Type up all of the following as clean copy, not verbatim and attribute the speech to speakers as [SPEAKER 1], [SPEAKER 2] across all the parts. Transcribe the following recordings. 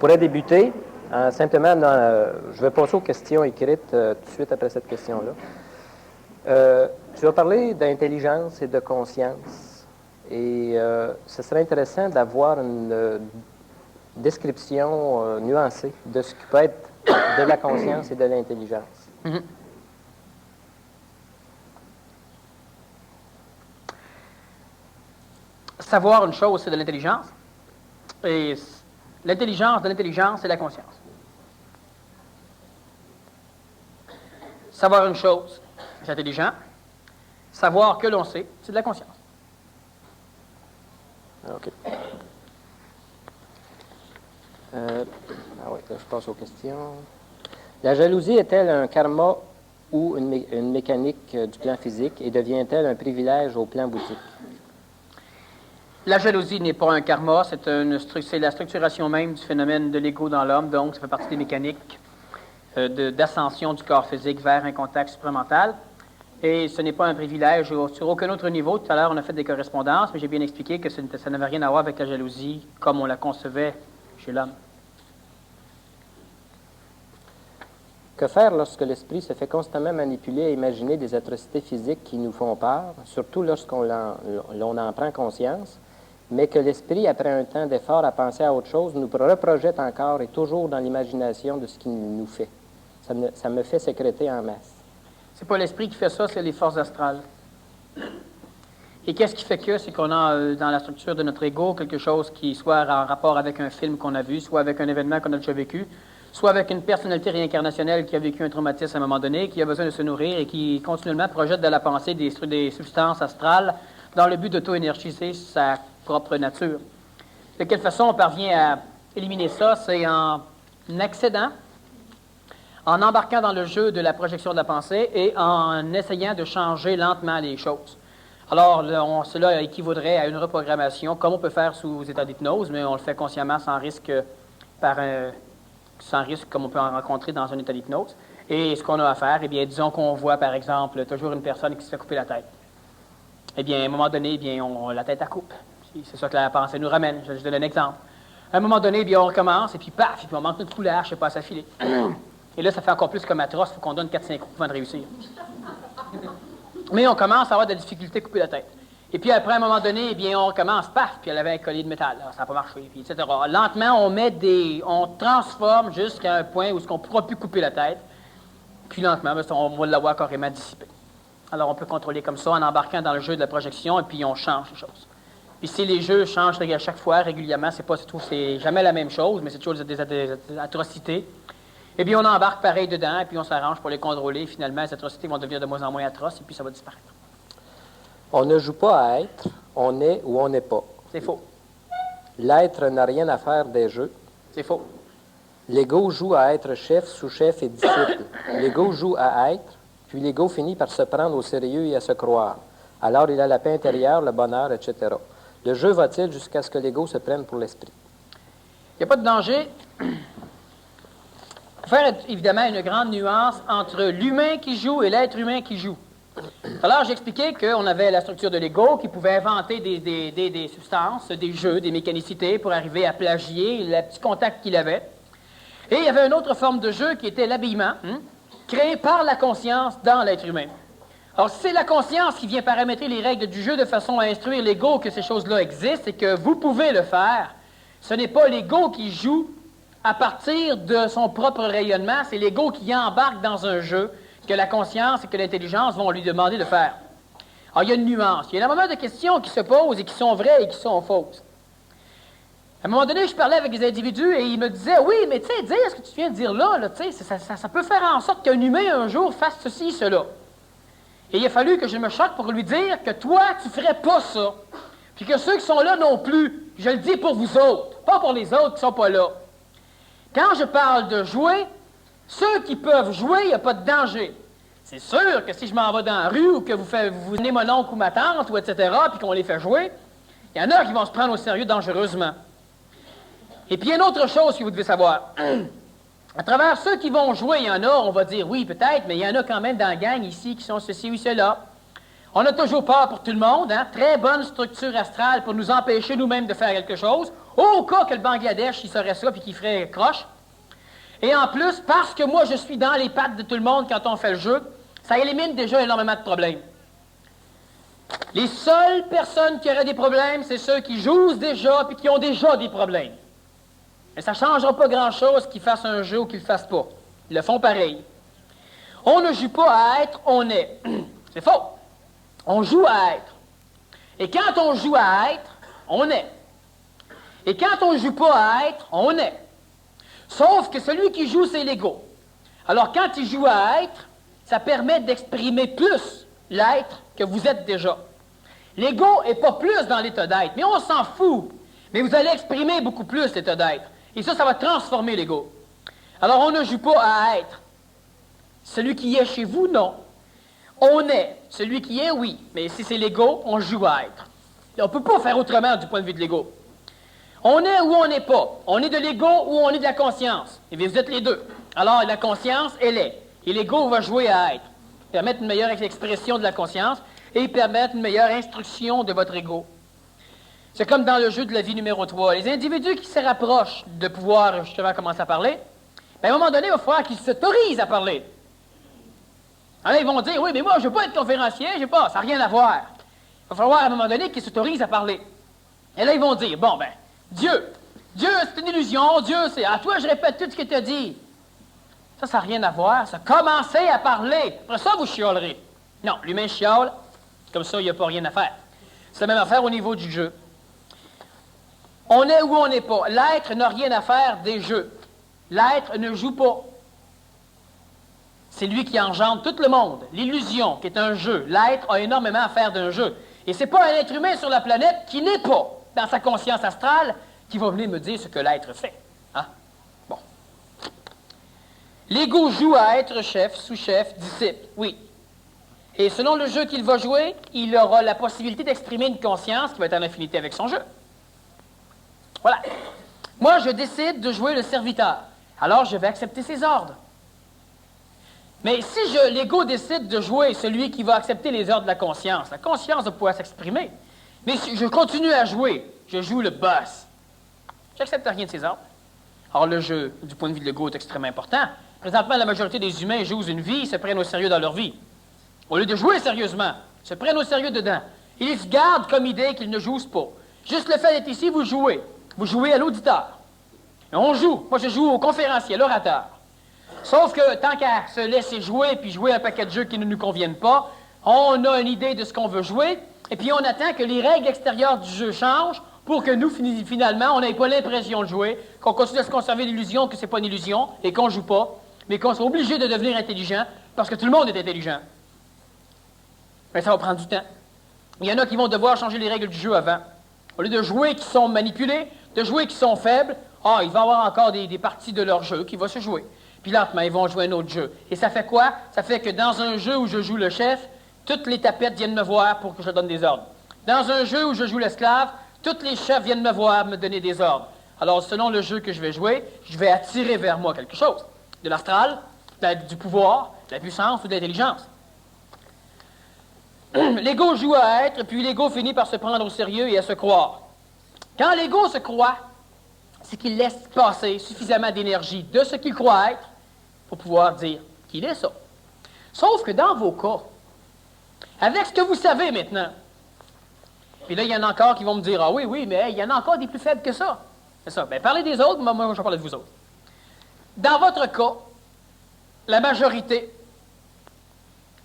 [SPEAKER 1] pourrais débuter simplement, je vais passer aux questions écrites tout de suite après cette question-là. Tu vas parler d'intelligence et de conscience. Et ce serait intéressant d'avoir une description nuancée de ce qui peut être de la conscience et de l'intelligence.
[SPEAKER 2] Mm-hmm. Savoir une chose, c'est de l'intelligence. Et l'intelligence de l'intelligence, c'est la conscience. Savoir une chose, c'est intelligent. Savoir que l'on sait, c'est de la conscience.
[SPEAKER 1] OK. Oui, là, je passe aux questions. La jalousie est-elle un karma ou une mécanique du plan physique et devient-elle un privilège au plan bouddhique?
[SPEAKER 2] La jalousie n'est pas un karma, c'est la structuration même du phénomène de l'ego dans l'homme, donc ça fait partie des mécaniques d'ascension du corps physique vers un contact supramental. Et ce n'est pas un privilège sur aucun autre niveau. Tout à l'heure, on a fait des correspondances, mais j'ai bien expliqué que ça n'avait rien à voir avec la jalousie comme on la concevait chez l'homme.
[SPEAKER 1] Que faire lorsque l'esprit se fait constamment manipuler et imaginer des atrocités physiques qui nous font peur, surtout lorsqu'on en prend conscience, mais que l'esprit, après un temps d'effort à penser à autre chose, nous reprojette encore et toujours dans l'imagination de ce qu'il nous fait? Ça me fait sécréter en masse.
[SPEAKER 2] C'est pas l'esprit qui fait ça, c'est les forces astrales. Et qu'est-ce qui fait que? C'est qu'on a dans la structure de notre ego quelque chose qui soit en rapport avec un film qu'on a vu, soit avec un événement qu'on a déjà vécu, soit avec une personnalité réincarnationnelle qui a vécu un traumatisme à un moment donné, qui a besoin de se nourrir et qui continuellement projette de la pensée des substances astrales dans le but d'auto-énergiser sa propre nature. De quelle façon on parvient à éliminer ça? C'est en accédant, en embarquant dans le jeu de la projection de la pensée et en essayant de changer lentement les choses. Alors, cela équivaudrait à une reprogrammation, comme on peut faire sous état d'hypnose, mais on le fait consciemment sans risque comme on peut en rencontrer dans un état d'hypnose. Et ce qu'on a à faire, eh bien, disons qu'on voit, par exemple, toujours une personne qui se fait couper la tête. Eh bien, à un moment donné, eh bien, la tête à coupe. C'est ça que la pensée nous ramène. Je donne un exemple. À un moment donné, eh bien, on recommence, et puis paf, et puis on manque notre coulage, je sais pas, ça filer. Et là, ça fait encore plus comme atroce, il faut qu'on donne 4-5 coups avant de réussir. Mais on commence à avoir de la difficulté à couper la tête. Et puis après, à un moment donné, eh bien, on recommence, paf, puis elle avait un collier de métal, là, ça n'a pas marché, puis etc. Lentement, on transforme jusqu'à un point où on ne pourra plus couper la tête. Puis lentement, on va l'avoir carrément dissipé. Alors, on peut contrôler comme ça en embarquant dans le jeu de la projection, et puis on change les choses. Puis si les jeux changent à chaque fois, régulièrement, c'est jamais la même chose, mais c'est toujours des atrocités. Eh bien, on embarque pareil dedans, et puis on s'arrange pour les contrôler. Finalement, les atrocités vont devenir de moins en moins atroces, et puis ça va disparaître.
[SPEAKER 1] On ne joue pas à être, on est ou on n'est pas.
[SPEAKER 2] C'est faux.
[SPEAKER 1] L'être n'a rien à faire des jeux.
[SPEAKER 2] C'est faux.
[SPEAKER 1] L'ego joue à être chef, sous-chef et disciple. L'ego joue à être, puis l'ego finit par se prendre au sérieux et à se croire. Alors il a la paix intérieure, le bonheur, etc. Le jeu va-t-il jusqu'à ce que l'ego se prenne pour l'esprit?
[SPEAKER 2] Il n'y a pas de danger. Il faut faire évidemment une grande nuance entre l'humain qui joue et l'être humain qui joue. Alors, j'ai expliqué qu'on avait la structure de l'ego qui pouvait inventer des substances, des jeux, des mécanicités pour arriver à plagier le petit contact qu'il avait. Et il y avait une autre forme de jeu qui était l'habillement, créé par la conscience dans l'être humain. Alors, c'est la conscience qui vient paramétrer les règles du jeu de façon à instruire l'ego que ces choses-là existent et que vous pouvez le faire. Ce n'est pas l'ego qui joue à partir de son propre rayonnement, c'est l'ego qui embarque dans un jeu que la conscience et que l'intelligence vont lui demander de faire. Alors, il y a une nuance. Il y a énormément de questions qui se posent et qui sont vraies et qui sont fausses. À un moment donné, je parlais avec des individus et ils me disaient, oui, mais tu sais, dire ce que tu viens de dire là, tu sais, ça peut faire en sorte qu'un humain, un jour, fasse ceci, cela. Et il a fallu que je me choque pour lui dire que toi, tu ne ferais pas ça. Puis que ceux qui sont là non plus. Je le dis pour vous autres, pas pour les autres qui ne sont pas là. Quand je parle de jouer, ceux qui peuvent jouer, il n'y a pas de danger. C'est sûr que si je m'en vais dans la rue ou que vous venez mon oncle ou ma tante, ou etc., puis qu'on les fait jouer, il y en a qui vont se prendre au sérieux dangereusement. Et puis, il y a une autre chose que vous devez savoir. À travers ceux qui vont jouer, il y en a, on va dire oui, peut-être, mais il y en a quand même dans la gang ici qui sont ceci ou cela. On a toujours peur pour tout le monde, hein? Très bonne structure astrale pour nous empêcher nous-mêmes de faire quelque chose, au cas que le Bangladesh, il saurait ça puis qu'il ferait croche. Et en plus, parce que moi, je suis dans les pattes de tout le monde quand on fait le jeu, ça élimine déjà énormément de problèmes. Les seules personnes qui auraient des problèmes, c'est ceux qui jouent déjà puis qui ont déjà des problèmes. Mais ça ne changera pas grand-chose qu'ils fassent un jeu ou qu'ils ne le fassent pas. Ils le font pareil. On ne joue pas à être, on est. C'est faux. On joue à être. Et quand on joue à être, on est. Et quand on ne joue pas à être, on est. Sauf que celui qui joue, c'est l'ego. Alors quand il joue à être, ça permet d'exprimer plus l'être que vous êtes déjà. L'ego n'est pas plus dans l'état d'être, mais on s'en fout. Mais vous allez exprimer beaucoup plus l'état d'être. Et ça va transformer l'ego. Alors on ne joue pas à être. Celui qui est chez vous, non. On est. Celui qui est, oui. Mais si c'est l'ego, on joue à être. On ne peut pas faire autrement du point de vue de l'ego. On est ou on n'est pas. On est de l'ego ou on est de la conscience. Et bien, vous êtes les deux. Alors, la conscience, elle est. Et l'ego va jouer à être. Permettre une meilleure expression de la conscience et permettre une meilleure instruction de votre ego. C'est comme dans le jeu de la vie numéro 3. Les individus qui se rapprochent de pouvoir justement commencer à parler, bien, à un moment donné, il va falloir qu'ils s'autorisent à parler. Alors, ils vont dire, oui, mais moi, je ne veux pas être conférencier, je sais pas, ça n'a rien à voir. Il va falloir à un moment donné qu'ils s'autorisent à parler. Et là, ils vont dire, bon, ben, Dieu, c'est une illusion, Dieu, c'est à toi, je répète tout ce que tu as dit. Ça n'a rien à voir, ça. Commencez à parler. Après ça, vous chialerez. Non, l'humain chiale, comme ça, il n'y a pas rien à faire. C'est la même affaire au niveau du jeu. On est ou on n'est pas. L'être n'a rien à faire des jeux. L'être ne joue pas. C'est lui qui engendre tout le monde. L'illusion, qui est un jeu. L'être a énormément à faire d'un jeu. Et c'est pas un être humain sur la planète qui n'est pas dans sa conscience astrale qui va venir me dire ce que l'être fait. Hein? Bon. L'ego joue à être chef, sous-chef, disciple. Oui. Et selon le jeu qu'il va jouer, il aura la possibilité d'exprimer une conscience qui va être en affinité avec son jeu. Voilà. Moi, je décide de jouer le serviteur. Alors, je vais accepter ses ordres. Mais si l'ego décide de jouer celui qui va accepter les ordres de la conscience va pouvoir s'exprimer. Mais si je continue à jouer, je joue le boss. J'accepte rien de ses ordres. Or, le jeu, du point de vue de l'ego, est extrêmement important. Présentement, la majorité des humains jouent une vie, se prennent au sérieux dans leur vie. Au lieu de jouer sérieusement, se prennent au sérieux dedans. Ils se gardent comme idée qu'ils ne jouent pas. Juste le fait d'être ici, vous jouez. Vous jouez à l'auditeur. Et on joue. Moi, je joue au conférencier, à l'orateur. Sauf que tant qu'à se laisser jouer puis jouer un paquet de jeux qui ne nous conviennent pas, on a une idée de ce qu'on veut jouer, et puis on attend que les règles extérieures du jeu changent pour que nous, finalement, on n'ait pas l'impression de jouer, qu'on continue à se conserver l'illusion que c'est pas une illusion et qu'on joue pas, mais qu'on soit obligé de devenir intelligent parce que tout le monde est intelligent. Mais ça va prendre du temps. Il y en a qui vont devoir changer les règles du jeu avant. Au lieu de jouer qui sont manipulés, de jouer qui sont faibles, il va y avoir encore des parties de leur jeu qui vont se jouer. Puis lentement, ils vont jouer un autre jeu. Et ça fait quoi? Ça fait que dans un jeu où je joue le chef, toutes les tapettes viennent me voir pour que je donne des ordres. Dans un jeu où je joue l'esclave, tous les chefs viennent me voir me donner des ordres. Alors, selon le jeu que je vais jouer, je vais attirer vers moi quelque chose. De l'astral, du pouvoir, de la puissance ou de l'intelligence. L'ego joue à être, puis l'ego finit par se prendre au sérieux et à se croire. Quand l'ego se croit, c'est qu'il laisse passer suffisamment d'énergie de ce qu'il croit être pour pouvoir dire qu'il est ça. Sauf que dans vos cas, avec ce que vous savez maintenant, puis là, il y en a encore qui vont me dire, ah oui, mais il y en a encore des plus faibles que ça. C'est ça. Bien, parlez des autres, moi, je vais parler de vous autres. Dans votre cas, la majorité,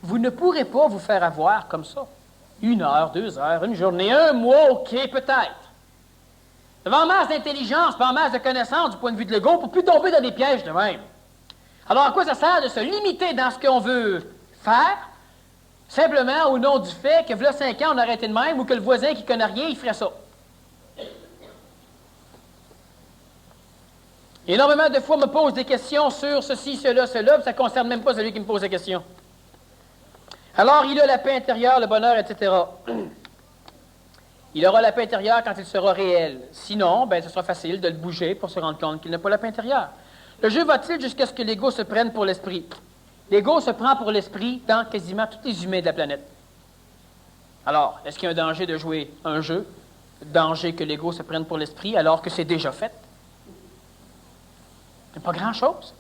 [SPEAKER 2] vous ne pourrez pas vous faire avoir comme ça. 1 heure, 2 heures, une journée, un mois, OK, peut-être. Devant masse d'intelligence, devant masse de connaissances du point de vue de l'ego, pour ne plus tomber dans des pièges de même. Alors, à quoi ça sert de se limiter dans ce qu'on veut faire, simplement au nom du fait que, voilà 5 ans, on aurait été de même, ou que le voisin qui ne connaît rien, il ferait ça? Énormément de fois, on me pose des questions sur ceci, cela, puis ça ne concerne même pas celui qui me pose la question. Alors, il a la paix intérieure, le bonheur, etc. Il aura la paix intérieure quand il sera réel. Sinon, ce sera facile de le bouger pour se rendre compte qu'il n'a pas la paix intérieure. Le jeu va-t-il jusqu'à ce que l'ego se prenne pour l'esprit? L'ego se prend pour l'esprit dans quasiment tous les humains de la planète. Alors, est-ce qu'il y a un danger de jouer un jeu? Danger que l'ego se prenne pour l'esprit alors que c'est déjà fait? C'est pas grand-chose.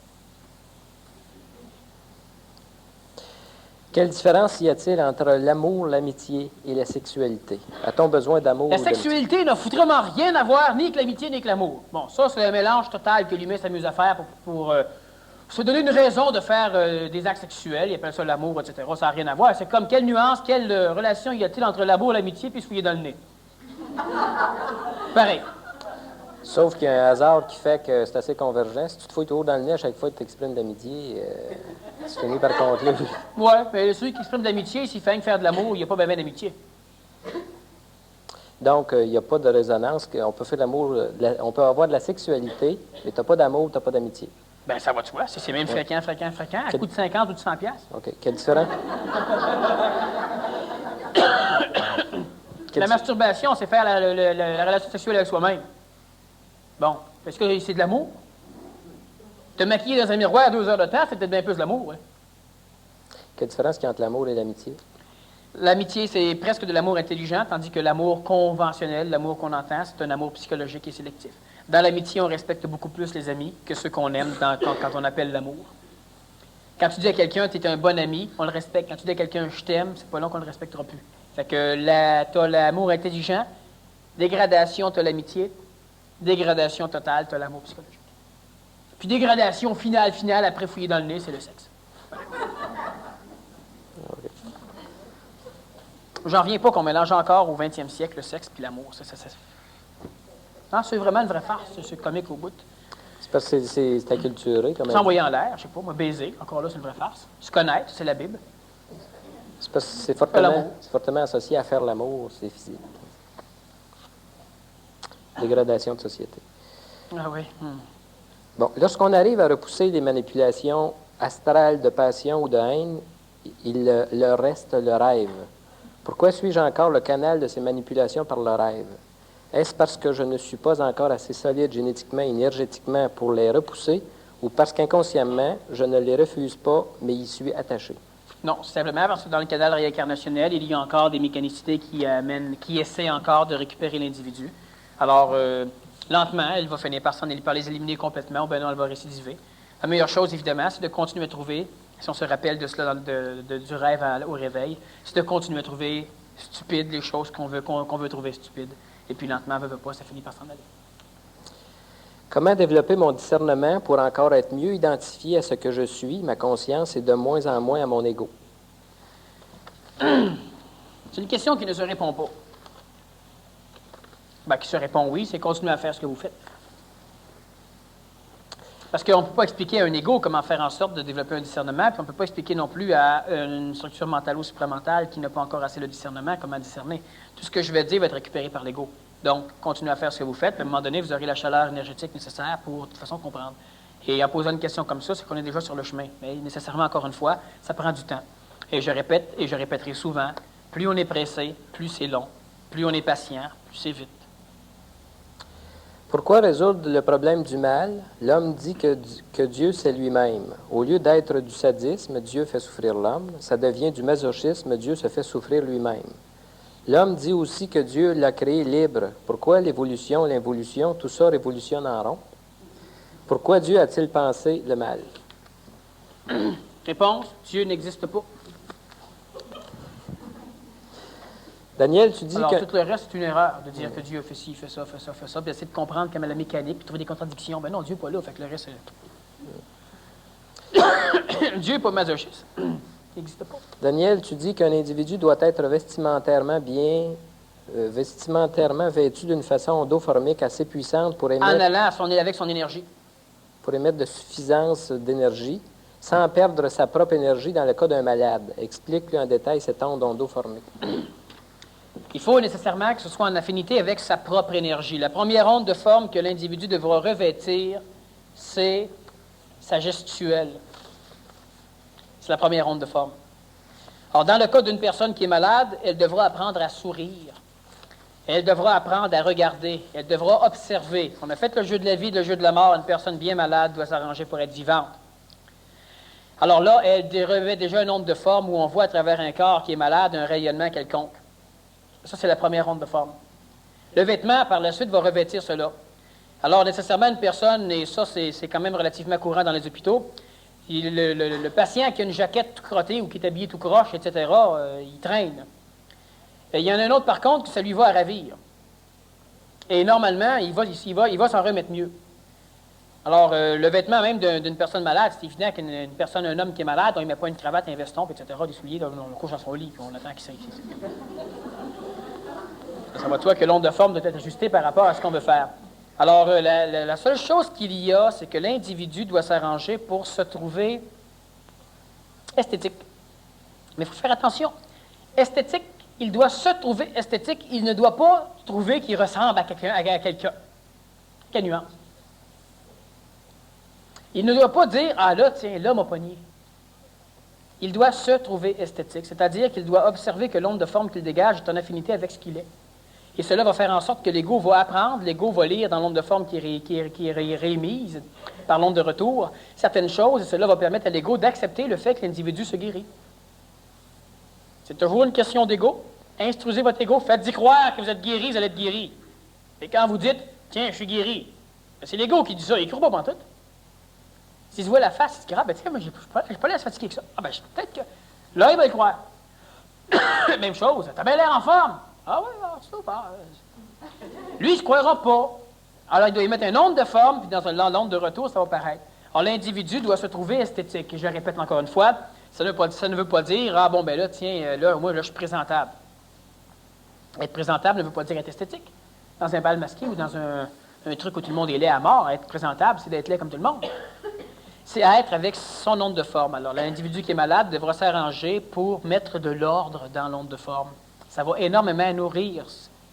[SPEAKER 1] Quelle différence y a-t-il entre l'amour, l'amitié et la sexualité? A-t-on besoin d'amour?
[SPEAKER 2] La sexualité n'a foutrement rien à voir ni avec l'amitié ni avec l'amour. Bon, ça, c'est un mélange total que l'humain s'amuse à faire pour se donner une raison de faire des actes sexuels. Ils appellent ça l'amour, etc. Ça n'a rien à voir. C'est comme quelle nuance, quelle relation y a-t-il entre l'amour, l'amitié puis se fouiller dans le nez? Pareil.
[SPEAKER 1] Sauf qu'il y a un hasard qui fait que c'est assez convergent. Si tu te fouilles toujours dans le nez à chaque fois que tu exprimes d'amitié, tu finis par conclure.
[SPEAKER 2] Oui, mais celui qui exprime de l'amitié, s'il fait faire de l'amour, il n'y a pas bien d'amitié.
[SPEAKER 1] Donc, il n'y a pas de résonance. On peut faire l'amour, on peut avoir de la sexualité, mais tu n'as pas d'amour, tu n'as pas d'amitié.
[SPEAKER 2] Bien, ça va de soi. C'est même fréquent, à coût de 50 ou de 100 piastres.
[SPEAKER 1] OK. Quelle différence?
[SPEAKER 2] La masturbation, c'est faire la relation sexuelle avec soi-même. Bon, est-ce que c'est de l'amour? Te maquiller dans un miroir 2 heures de temps, c'est peut-être bien plus de l'amour. Hein?
[SPEAKER 1] Quelle différence qu'il y a entre l'amour et l'amitié?
[SPEAKER 2] L'amitié, c'est presque de l'amour intelligent, tandis que l'amour conventionnel, l'amour qu'on entend, c'est un amour psychologique et sélectif. Dans l'amitié, on respecte beaucoup plus les amis que ceux qu'on aime quand on appelle l'amour. Quand tu dis à quelqu'un, tu es un bon ami, on le respecte. Quand tu dis à quelqu'un, je t'aime, c'est pas long qu'on le respectera plus. Fait que tu as l'amour intelligent, dégradation, tu as l'amitié, dégradation totale, tu as l'amour psychologique. Puis dégradation finale, après fouiller dans le nez, c'est le sexe. J'en reviens pas qu'on mélange encore au 20e siècle le sexe puis l'amour. Non, c'est vraiment une vraie farce, c'est comique au bout.
[SPEAKER 1] C'est parce que c'est acculturé.
[SPEAKER 2] S'envoyer en l'air, je sais pas, moi, baiser, encore là, c'est une vraie farce. Se connaître, c'est la Bible.
[SPEAKER 1] C'est parce que c'est fortement associé à faire l'amour, c'est physique. Dégradation de société.
[SPEAKER 2] Ah oui.
[SPEAKER 1] Bon, lorsqu'on arrive à repousser les manipulations astrales de passion ou de haine, il leur reste le rêve. Pourquoi suis-je encore le canal de ces manipulations par le rêve? Est-ce parce que je ne suis pas encore assez solide génétiquement et énergétiquement pour les repousser, ou parce qu'inconsciemment, je ne les refuse pas, mais y suis attaché?
[SPEAKER 2] Non, c'est simplement parce que dans le canal réincarnationnel, il y a encore des mécanicités qui essaient encore de récupérer l'individu. Alors, lentement, elle va finir par les éliminer complètement, ou bien non, elle va récidiver. La meilleure chose, évidemment, c'est de continuer à trouver, si on se rappelle de cela du rêve au réveil, c'est de continuer à trouver stupides les choses qu'on veut trouver stupides. Et puis lentement, veut pas, ça finit par s'en aller.
[SPEAKER 1] Comment développer mon discernement pour encore être mieux identifié à ce que je suis, ma conscience, et de moins en moins à mon ego?
[SPEAKER 2] C'est une question qui ne se répond pas. Ben, qui se répond oui, c'est continuer à faire ce que vous faites. Parce qu'on ne peut pas expliquer à un ego comment faire en sorte de développer un discernement, puis on ne peut pas expliquer non plus à une structure mentale ou supramentale qui n'a pas encore assez de discernement comment discerner. Tout ce que je vais dire va être récupéré par l'ego. Donc, continuez à faire ce que vous faites, puis à un moment donné, vous aurez la chaleur énergétique nécessaire pour, de toute façon, comprendre. Et en posant une question comme ça, c'est qu'on est déjà sur le chemin. Mais nécessairement, encore une fois, ça prend du temps. Et je répète, et je répéterai souvent, plus on est pressé, plus c'est long. Plus on est patient, plus c'est vite.
[SPEAKER 1] Pourquoi résoudre le problème du mal? L'homme dit que Dieu, c'est lui-même. Au lieu d'être du sadisme, Dieu fait souffrir l'homme. Ça devient du masochisme, Dieu se fait souffrir lui-même. L'homme dit aussi que Dieu l'a créé libre. Pourquoi l'évolution, l'involution, tout ça révolutionne en rond? Pourquoi Dieu a-t-il pensé le mal?
[SPEAKER 2] Réponse, Dieu n'existe pas.
[SPEAKER 1] Daniel, tu dis
[SPEAKER 2] alors,
[SPEAKER 1] que...
[SPEAKER 2] tout le reste, c'est une erreur de dire que Dieu fait ci, fait ça, fait ça, fait ça, puis essayer de comprendre comment la mécanique, puis trouver des contradictions. Ben non, Dieu n'est pas là, fait que le reste, c'est... Dieu n'est pas masochiste. Il n'existe pas.
[SPEAKER 1] Daniel, tu dis qu'un individu doit être vestimentairement vêtu d'une façon endoformique assez puissante pour émettre...
[SPEAKER 2] En allant avec son énergie.
[SPEAKER 1] Pour émettre de suffisance d'énergie, sans perdre sa propre énergie dans le cas d'un malade. Explique-lui en détail cette onde endoformique.
[SPEAKER 2] Il faut nécessairement que ce soit en affinité avec sa propre énergie. La première onde de forme que l'individu devra revêtir, c'est sa gestuelle. C'est la première onde de forme. Alors, dans le cas d'une personne qui est malade, elle devra apprendre à sourire. Elle devra apprendre à regarder. Elle devra observer. On a fait le jeu de la vie, le jeu de la mort. Une personne bien malade doit s'arranger pour être vivante. Alors là, elle revêt déjà une onde de forme où on voit à travers un corps qui est malade un rayonnement quelconque. Ça, c'est la première onde de forme. Le vêtement, par la suite, va revêtir cela. Alors, nécessairement, une personne, et ça, c'est quand même relativement courant dans les hôpitaux, le patient qui a une jaquette tout crottée ou qui est habillé tout croche, etc., il traîne. Et il y en a un autre, par contre, que ça lui va à ravir. Et normalement, il va s'en remettre mieux. Alors, le vêtement même d'une personne malade, c'est évident qu'une personne, un homme qui est malade, on ne met pas une cravate, un veston, etc., des souliers, on le couche dans son lit, puis on attend qu'il s'aille. Ça va de soi que l'onde de forme doit être ajustée par rapport à ce qu'on veut faire. Alors, la seule chose qu'il y a, c'est que l'individu doit s'arranger pour se trouver esthétique. Mais il faut faire attention. Esthétique, il doit se trouver esthétique, il ne doit pas trouver qu'il ressemble à quelqu'un. Quelle nuance? Il ne doit pas dire « Ah là, tiens, là, m'a pogné ». Il doit se trouver esthétique, c'est-à-dire qu'il doit observer que l'onde de forme qu'il dégage est en affinité avec ce qu'il est. Et cela va faire en sorte que l'ego va apprendre, l'ego va lire dans l'onde de forme qui est réémise par l'onde de retour certaines choses, et cela va permettre à l'ego d'accepter le fait que l'individu se guérit. C'est toujours une question d'ego. Instruisez votre ego, faites-y croire que vous êtes guéri, vous allez être guéri. Et quand vous dites « Tiens, je suis guéri », c'est l'ego qui dit ça, il ne croit pas pantoute. S'il se voit la face, il se dit « Ah, ben tiens, moi, je n'ai pas l'air fatigué que ça. Ah, ben peut-être que... » Là, il va y croire. Même chose, t'as bien l'air en forme. Ah oui, c'est pas. Lui, il ne se croira pas. Alors, il doit y mettre une onde de forme, puis dans l'onde de retour, ça va paraître. Alors, l'individu doit se trouver esthétique. Et je répète encore une fois, ça ne veut pas dire, ah bon, ben là, tiens, là, moi, là, je suis présentable. Être présentable ne veut pas dire être esthétique. Dans un bal masqué ou dans un truc où tout le monde est laid à mort, être présentable, c'est d'être laid comme tout le monde. C'est être avec son onde de forme. Alors, l'individu qui est malade devra s'arranger pour mettre de l'ordre dans l'onde de forme. Ça va énormément nourrir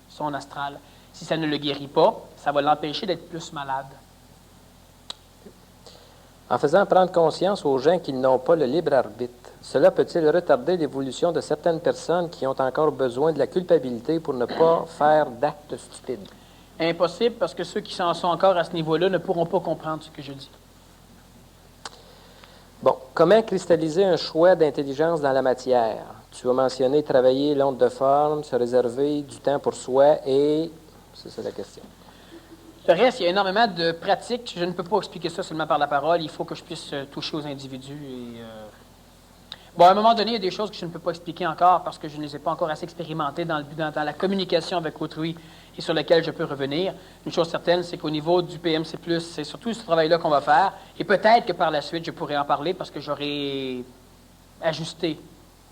[SPEAKER 2] son astral. Si ça ne le guérit pas, ça va l'empêcher d'être plus malade.
[SPEAKER 1] En faisant prendre conscience aux gens qu'ils n'ont pas le libre arbitre, cela peut-il retarder l'évolution de certaines personnes qui ont encore besoin de la culpabilité pour ne pas faire d'actes stupides?
[SPEAKER 2] Impossible, parce que ceux qui en sont encore à ce niveau-là ne pourront pas comprendre ce que je dis.
[SPEAKER 1] Bon, comment cristalliser un choix d'intelligence dans la matière? Tu as mentionné travailler l'onde de forme, se réserver du temps pour soi et... C'est ça la question.
[SPEAKER 2] Le reste, il y a énormément de pratiques. Je ne peux pas expliquer ça seulement par la parole. Il faut que je puisse toucher aux individus. Bon, à un moment donné, il y a des choses que je ne peux pas expliquer encore parce que je ne les ai pas encore assez expérimentées dans la communication avec autrui et sur lesquelles je peux revenir. Une chose certaine, c'est qu'au niveau du PMC+, c'est surtout ce travail-là qu'on va faire. Et peut-être que par la suite, je pourrai en parler parce que j'aurai ajusté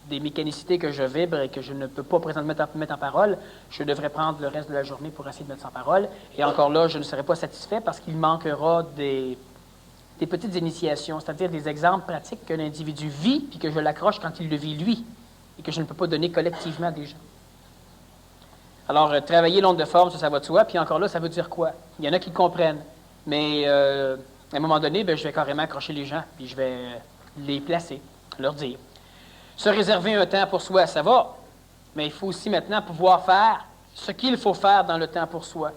[SPEAKER 2] des mécanicités que je vibre et que je ne peux pas présentement mettre en parole. Je devrais prendre le reste de la journée pour essayer de mettre ça en parole. Et encore là, je ne serai pas satisfait parce qu'il manquera des petites initiations, c'est-à-dire des exemples pratiques qu'un individu vit puis que je l'accroche quand il le vit lui et que je ne peux pas donner collectivement à des gens. Alors, travailler l'onde de forme, ça va de soi, puis encore là, ça veut dire quoi? Il y en a qui comprennent, mais à un moment donné, je vais carrément accrocher les gens, puis je vais les placer, leur dire. Se réserver un temps pour soi, ça va, mais il faut aussi maintenant pouvoir faire ce qu'il faut faire dans le temps pour soi.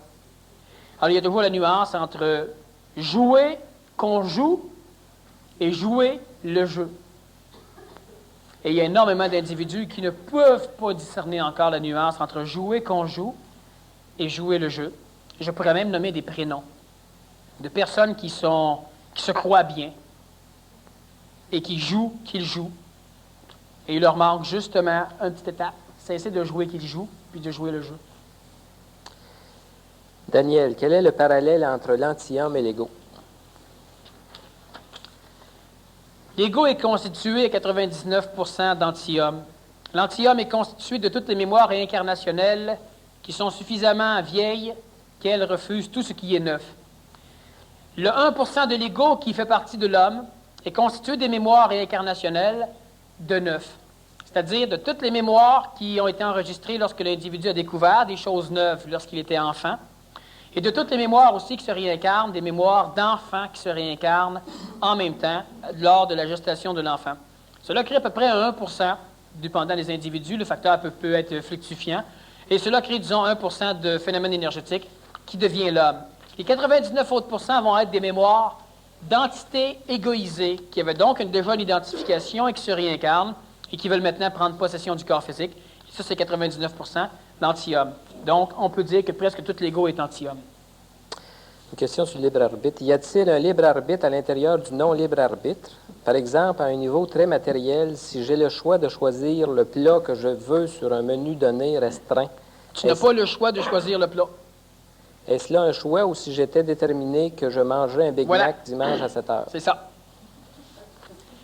[SPEAKER 2] Alors, il y a toujours la nuance entre jouer qu'on joue et jouer le jeu. Et il y a énormément d'individus qui ne peuvent pas discerner encore la nuance entre jouer qu'on joue et jouer le jeu. Je pourrais même nommer des prénoms de personnes qui se croient bien et qui jouent qu'ils jouent. Et il leur manque justement une petite étape, cesser de jouer qu'ils jouent, puis de jouer le jeu.
[SPEAKER 1] Daniel, quel est le parallèle entre l'anti-homme et l'ego?
[SPEAKER 2] L'ego est constitué à 99% d'anti-homme. L'anti-homme est constitué de toutes les mémoires réincarnationnelles qui sont suffisamment vieilles qu'elles refusent tout ce qui est neuf. Le 1% de l'ego qui fait partie de l'homme est constitué des mémoires réincarnationnelles de neuf, c'est-à-dire de toutes les mémoires qui ont été enregistrées lorsque l'individu a découvert des choses neuves lorsqu'il était enfant, et de toutes les mémoires aussi qui se réincarnent, des mémoires d'enfants qui se réincarnent en même temps lors de la gestation de l'enfant. Cela crée à peu près 1%, dépendant des individus, le facteur peut être fluctuant, et cela crée, disons, 1% de phénomène énergétique qui devient l'homme. Les 99 autres pourcents vont être des mémoires d'entités égoïsées, qui avaient donc déjà une identification et qui se réincarnent, et qui veulent maintenant prendre possession du corps physique. Et ça, c'est 99%. l'anti-homme. Donc, on peut dire que presque tout l'ego est anti-homme.
[SPEAKER 1] Une question sur le libre arbitre. Y a-t-il un libre arbitre à l'intérieur du non-libre arbitre? Par exemple, à un niveau très matériel, si j'ai le choix de choisir le plat que je veux sur un menu donné restreint,
[SPEAKER 2] Tu n'as pas le choix de choisir le plat.
[SPEAKER 1] est-ce là un choix ou si j'étais déterminé que je mangerais un Big
[SPEAKER 2] Voilà.
[SPEAKER 1] Mac dimanche à 7 heures?
[SPEAKER 2] C'est ça.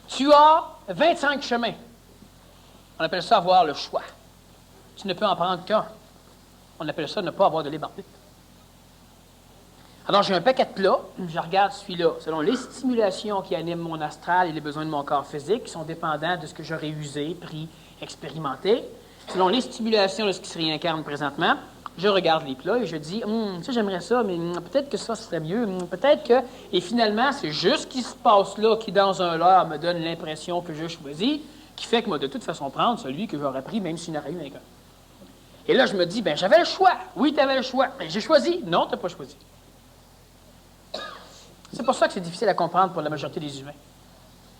[SPEAKER 2] Tu as 25 chemins. On appelle ça avoir le choix. Tu ne peux en prendre qu'un. On appelle ça ne pas avoir de libre arbitre. Alors, j'ai un paquet de plats, je regarde celui-là, selon les stimulations qui animent mon astral et les besoins de mon corps physique, qui sont dépendants de ce que j'aurais usé, pris, expérimenté. Selon les stimulations de ce qui se réincarne présentement, je regarde les plats et je dis, ça, j'aimerais ça, mais peut-être que ça serait mieux, peut-être que... Et finalement, c'est juste ce qui se passe là, qui dans un leurre me donne l'impression que je choisis, qui fait que moi, de toute façon, prendre celui que j'aurais pris, même s'il n'aurait eu un gars. Et là, je me dis, j'avais le choix. Oui, tu avais le choix. Mais j'ai choisi. Non, tu n'as pas choisi. C'est pour ça que c'est difficile à comprendre pour la majorité des humains.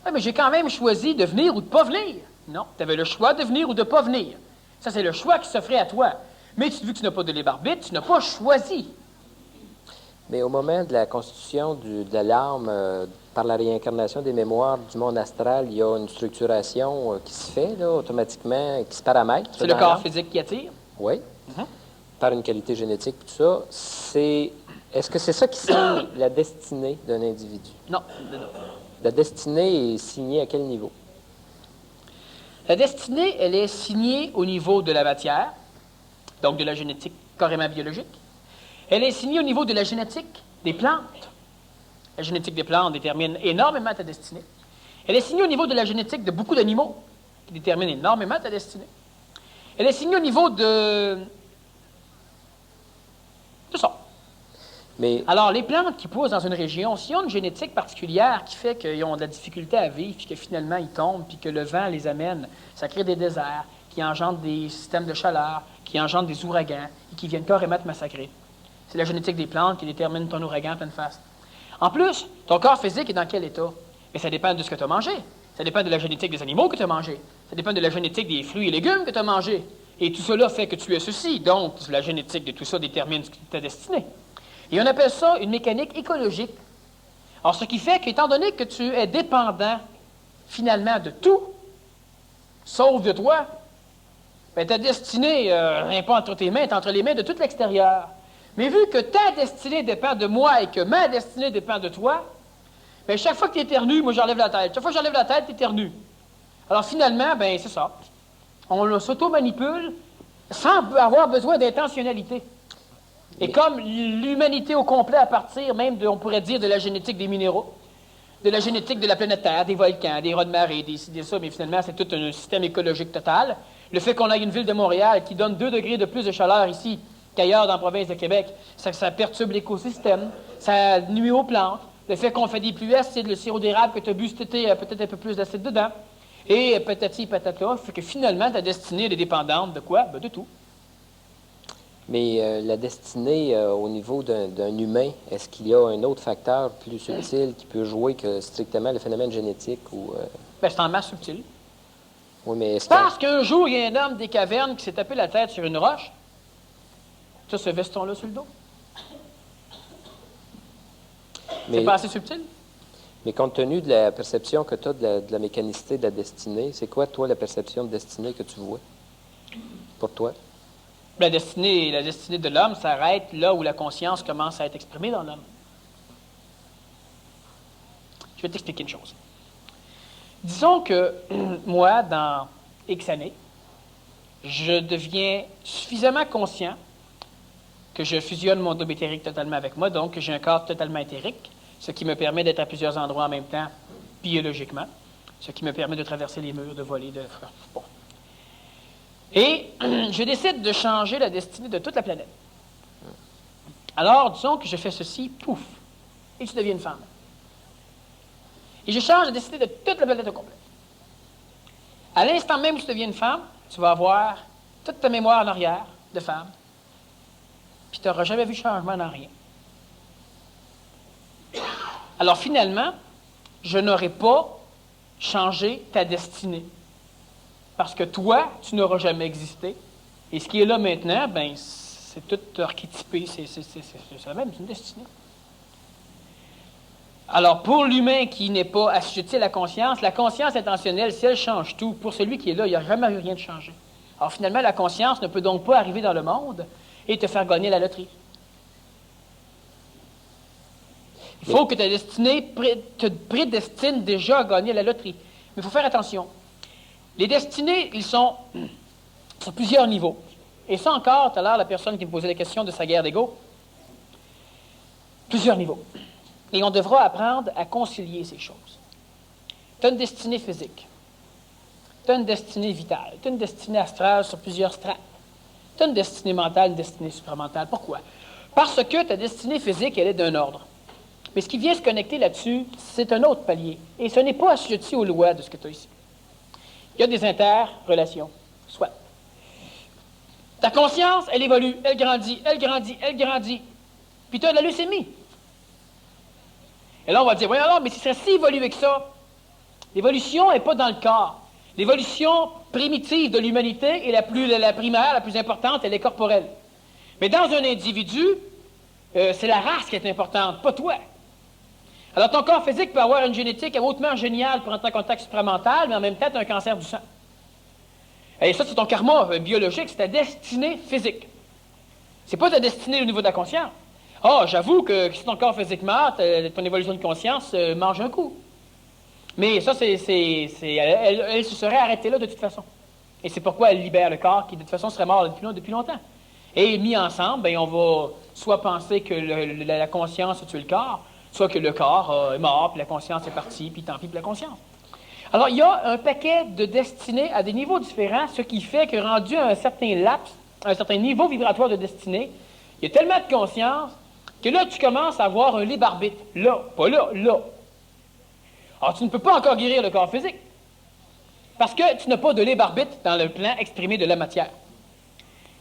[SPEAKER 2] Oui, mais j'ai quand même choisi de venir ou de ne pas venir. Non, tu avais le choix de venir ou de ne pas venir. Ça, c'est le choix qui s'offrait à toi. Mais vu que tu n'as pas de libre arbitre, tu n'as pas choisi.
[SPEAKER 1] Mais au moment de la constitution de l'âme, par la réincarnation des mémoires du monde astral, il y a une structuration qui se fait là, automatiquement, qui se paramètre.
[SPEAKER 2] C'est le corps physique qui attire.
[SPEAKER 1] Oui. Par une qualité génétique, tout ça. Est-ce que c'est ça qui signe la destinée d'un individu?
[SPEAKER 2] Non.
[SPEAKER 1] La destinée est signée à quel niveau?
[SPEAKER 2] La destinée, elle est signée au niveau de la matière, donc de la génétique carrément biologique. Elle est signée au niveau de la génétique des plantes. La génétique des plantes détermine énormément ta destinée. Elle est signée au niveau de la génétique de beaucoup d'animaux, qui détermine énormément ta destinée. Elle est signée au niveau de ça.
[SPEAKER 1] Mais
[SPEAKER 2] Alors, les plantes qui poussent dans une région, s'ils ont une génétique particulière qui fait qu'ils ont de la difficulté à vivre, puis que finalement ils tombent, puis que le vent les amène, ça crée des déserts, qui engendrent des systèmes de chaleur, qui engendrent des ouragans, et qui viennent carrément te massacrer. C'est la génétique des plantes qui détermine ton ouragan en pleine face. En plus, ton corps physique est dans quel état? Mais ça dépend de ce que tu as mangé. Ça dépend de la génétique des animaux que tu as mangés. Ça dépend de la génétique des fruits et légumes que tu as mangés. Et tout cela fait que tu es ceci. Donc, la génétique de tout ça détermine ta destinée. Et on appelle ça une mécanique écologique. Alors, ce qui fait qu'étant donné que tu es dépendant, finalement, de tout, sauf de toi, ta destinée n'est pas entre tes mains, elle est entre les mains de tout l'extérieur. Mais vu que ta destinée dépend de moi et que ma destinée dépend de toi, chaque fois que tu éternues, moi j'enlève la tête. Chaque fois que j'enlève la tête, tu éternues. Alors finalement, c'est ça. On s'auto-manipule sans avoir besoin d'intentionnalité. Et comme l'humanité au complet, à partir même, on pourrait dire, de la génétique des minéraux, de la génétique de la planète Terre, des volcans, des raz de marée, des ça, mais finalement, c'est tout un système écologique total. Le fait qu'on ait une ville de Montréal qui donne 2 degrés de plus de chaleur ici qu'ailleurs dans la province de Québec, ça perturbe l'écosystème, ça nuit aux plantes. Le fait qu'on fait des pluies acides, le sirop d'érable que tu as bu cet été a peut-être un peu plus d'acide dedans. Et patati patata, fait que finalement, ta destinée, elle est dépendante de quoi? De tout.
[SPEAKER 1] Mais la destinée au niveau d'un humain, est-ce qu'il y a un autre facteur plus subtil qui peut jouer que strictement le phénomène génétique?
[SPEAKER 2] C'est en masse subtil.
[SPEAKER 1] Oui, mais
[SPEAKER 2] Parce qu'un jour, il y a un homme des cavernes qui s'est tapé la tête sur une roche. Tu as ce veston-là sur le dos. C'est pas assez subtil?
[SPEAKER 1] Mais compte tenu de la perception que tu as de la mécanicité de la destinée, c'est quoi, toi, la perception de destinée que tu vois pour toi?
[SPEAKER 2] La destinée de l'homme s'arrête là où la conscience commence à être exprimée dans l'homme. Je vais t'expliquer une chose. Disons que moi, dans X années, je deviens suffisamment conscient que je fusionne mon double éthérique totalement avec moi, donc que j'ai un corps totalement éthérique, ce qui me permet d'être à plusieurs endroits en même temps, biologiquement, ce qui me permet de traverser les murs, de voler, de... Bon. Et je décide de changer la destinée de toute la planète. Alors, disons que je fais ceci, pouf, et tu deviens une femme. Et je change la destinée de toute la planète au complet. À l'instant même où tu deviens une femme, tu vas avoir toute ta mémoire en arrière de femme, puis tu n'auras jamais vu changement dans rien. Alors finalement, je n'aurai pas changé ta destinée. Parce que toi, tu n'auras jamais existé. Et ce qui est là maintenant, ben, c'est tout archétypé, c'est la même, c'est une destinée. Alors, pour l'humain qui n'est pas assujetti à la conscience intentionnelle, si elle change tout, pour celui qui est là, il n'y a jamais eu rien de changé. Alors, finalement, la conscience ne peut donc pas arriver dans le monde et te faire gagner la loterie. Il faut que ta destinée te prédestine déjà à gagner la loterie. Mais il faut faire attention. Les destinées, ils sont sur plusieurs niveaux. Et ça encore, tout à l'heure, la personne qui me posait la question de sa guerre d'ego, plusieurs niveaux. Et on devra apprendre à concilier ces choses. Tu as une destinée physique. Tu as une destinée vitale. Tu as une destinée astrale sur plusieurs strates. Tu as une destinée mentale, une destinée supramentale. Pourquoi? Parce que ta destinée physique, elle est d'un ordre. Mais ce qui vient se connecter là-dessus, c'est un autre palier. Et ce n'est pas assujetti aux lois de ce que tu as ici. Il y a des interrelations. Soit. Ta conscience, elle évolue, elle grandit, elle grandit, elle grandit. Puis tu as de la leucémie. Et là, on va dire, voyons alors, mais si ça si évolué que ça, l'évolution n'est pas dans le corps. L'évolution primitive de l'humanité est la primaire, la plus importante, elle est corporelle. Mais dans un individu, c'est la race qui est importante, pas toi. Alors, ton corps physique peut avoir une génétique hautement géniale pour entrer en contact supramental, mais en même temps, tu as un cancer du sang. Et ça, c'est ton karma biologique, c'est ta destinée physique. C'est pas ta destinée au niveau de la conscience. Ah, j'avoue que si ton corps physique meurt, ton évolution de conscience mange un coup. Mais ça, elle se serait arrêtée là de toute façon. Et c'est pourquoi elle libère le corps qui, de toute façon, serait mort depuis longtemps. Et mis ensemble, ben, on va soit penser que la conscience a tué le corps, soit que le corps est mort, puis la conscience est partie, puis tant pis pour la conscience. Alors, il y a un paquet de destinées à des niveaux différents, ce qui fait que rendu à un certain laps, à un certain niveau vibratoire de destinée, il y a tellement de conscience que là, tu commences à avoir un libre arbitre. Là, pas là, là. Alors, tu ne peux pas encore guérir le corps physique, parce que tu n'as pas de libre arbitre dans le plan exprimé de la matière.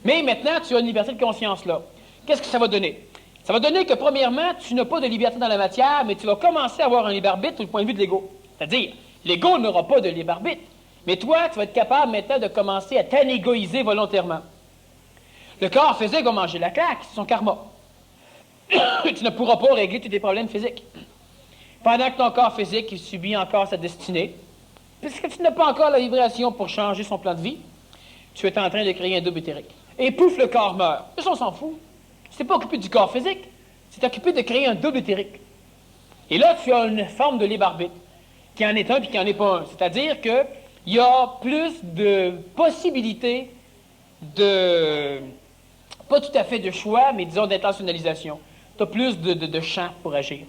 [SPEAKER 2] Mais maintenant, tu as une liberté de conscience là. Qu'est-ce que ça va donner? Ça va donner que, premièrement, tu n'as pas de liberté dans la matière, mais tu vas commencer à avoir un libre arbitre du point de vue de l'ego. C'est-à-dire, l'ego n'aura pas de libre arbitre, mais toi, tu vas être capable maintenant de commencer à t'anégoïser volontairement. Le corps physique va manger la claque, c'est son karma. Tu ne pourras pas régler tous tes problèmes physiques. Pendant que ton corps physique subit encore sa destinée, puisque tu n'as pas encore la vibration pour changer son plan de vie, tu es en train de créer un double éthérique. Et pouf, le corps meurt. Ça, on s'en fout. C'est pas occupé du corps physique, c'est occupé de créer un double éthérique. Et là, tu as une forme de libre arbitre, qui en est un puis qui en est pas un. C'est-à-dire qu'il y a plus de possibilités de, pas tout à fait de choix, mais disons d'intentionnalisation. Tu as plus de champ pour agir.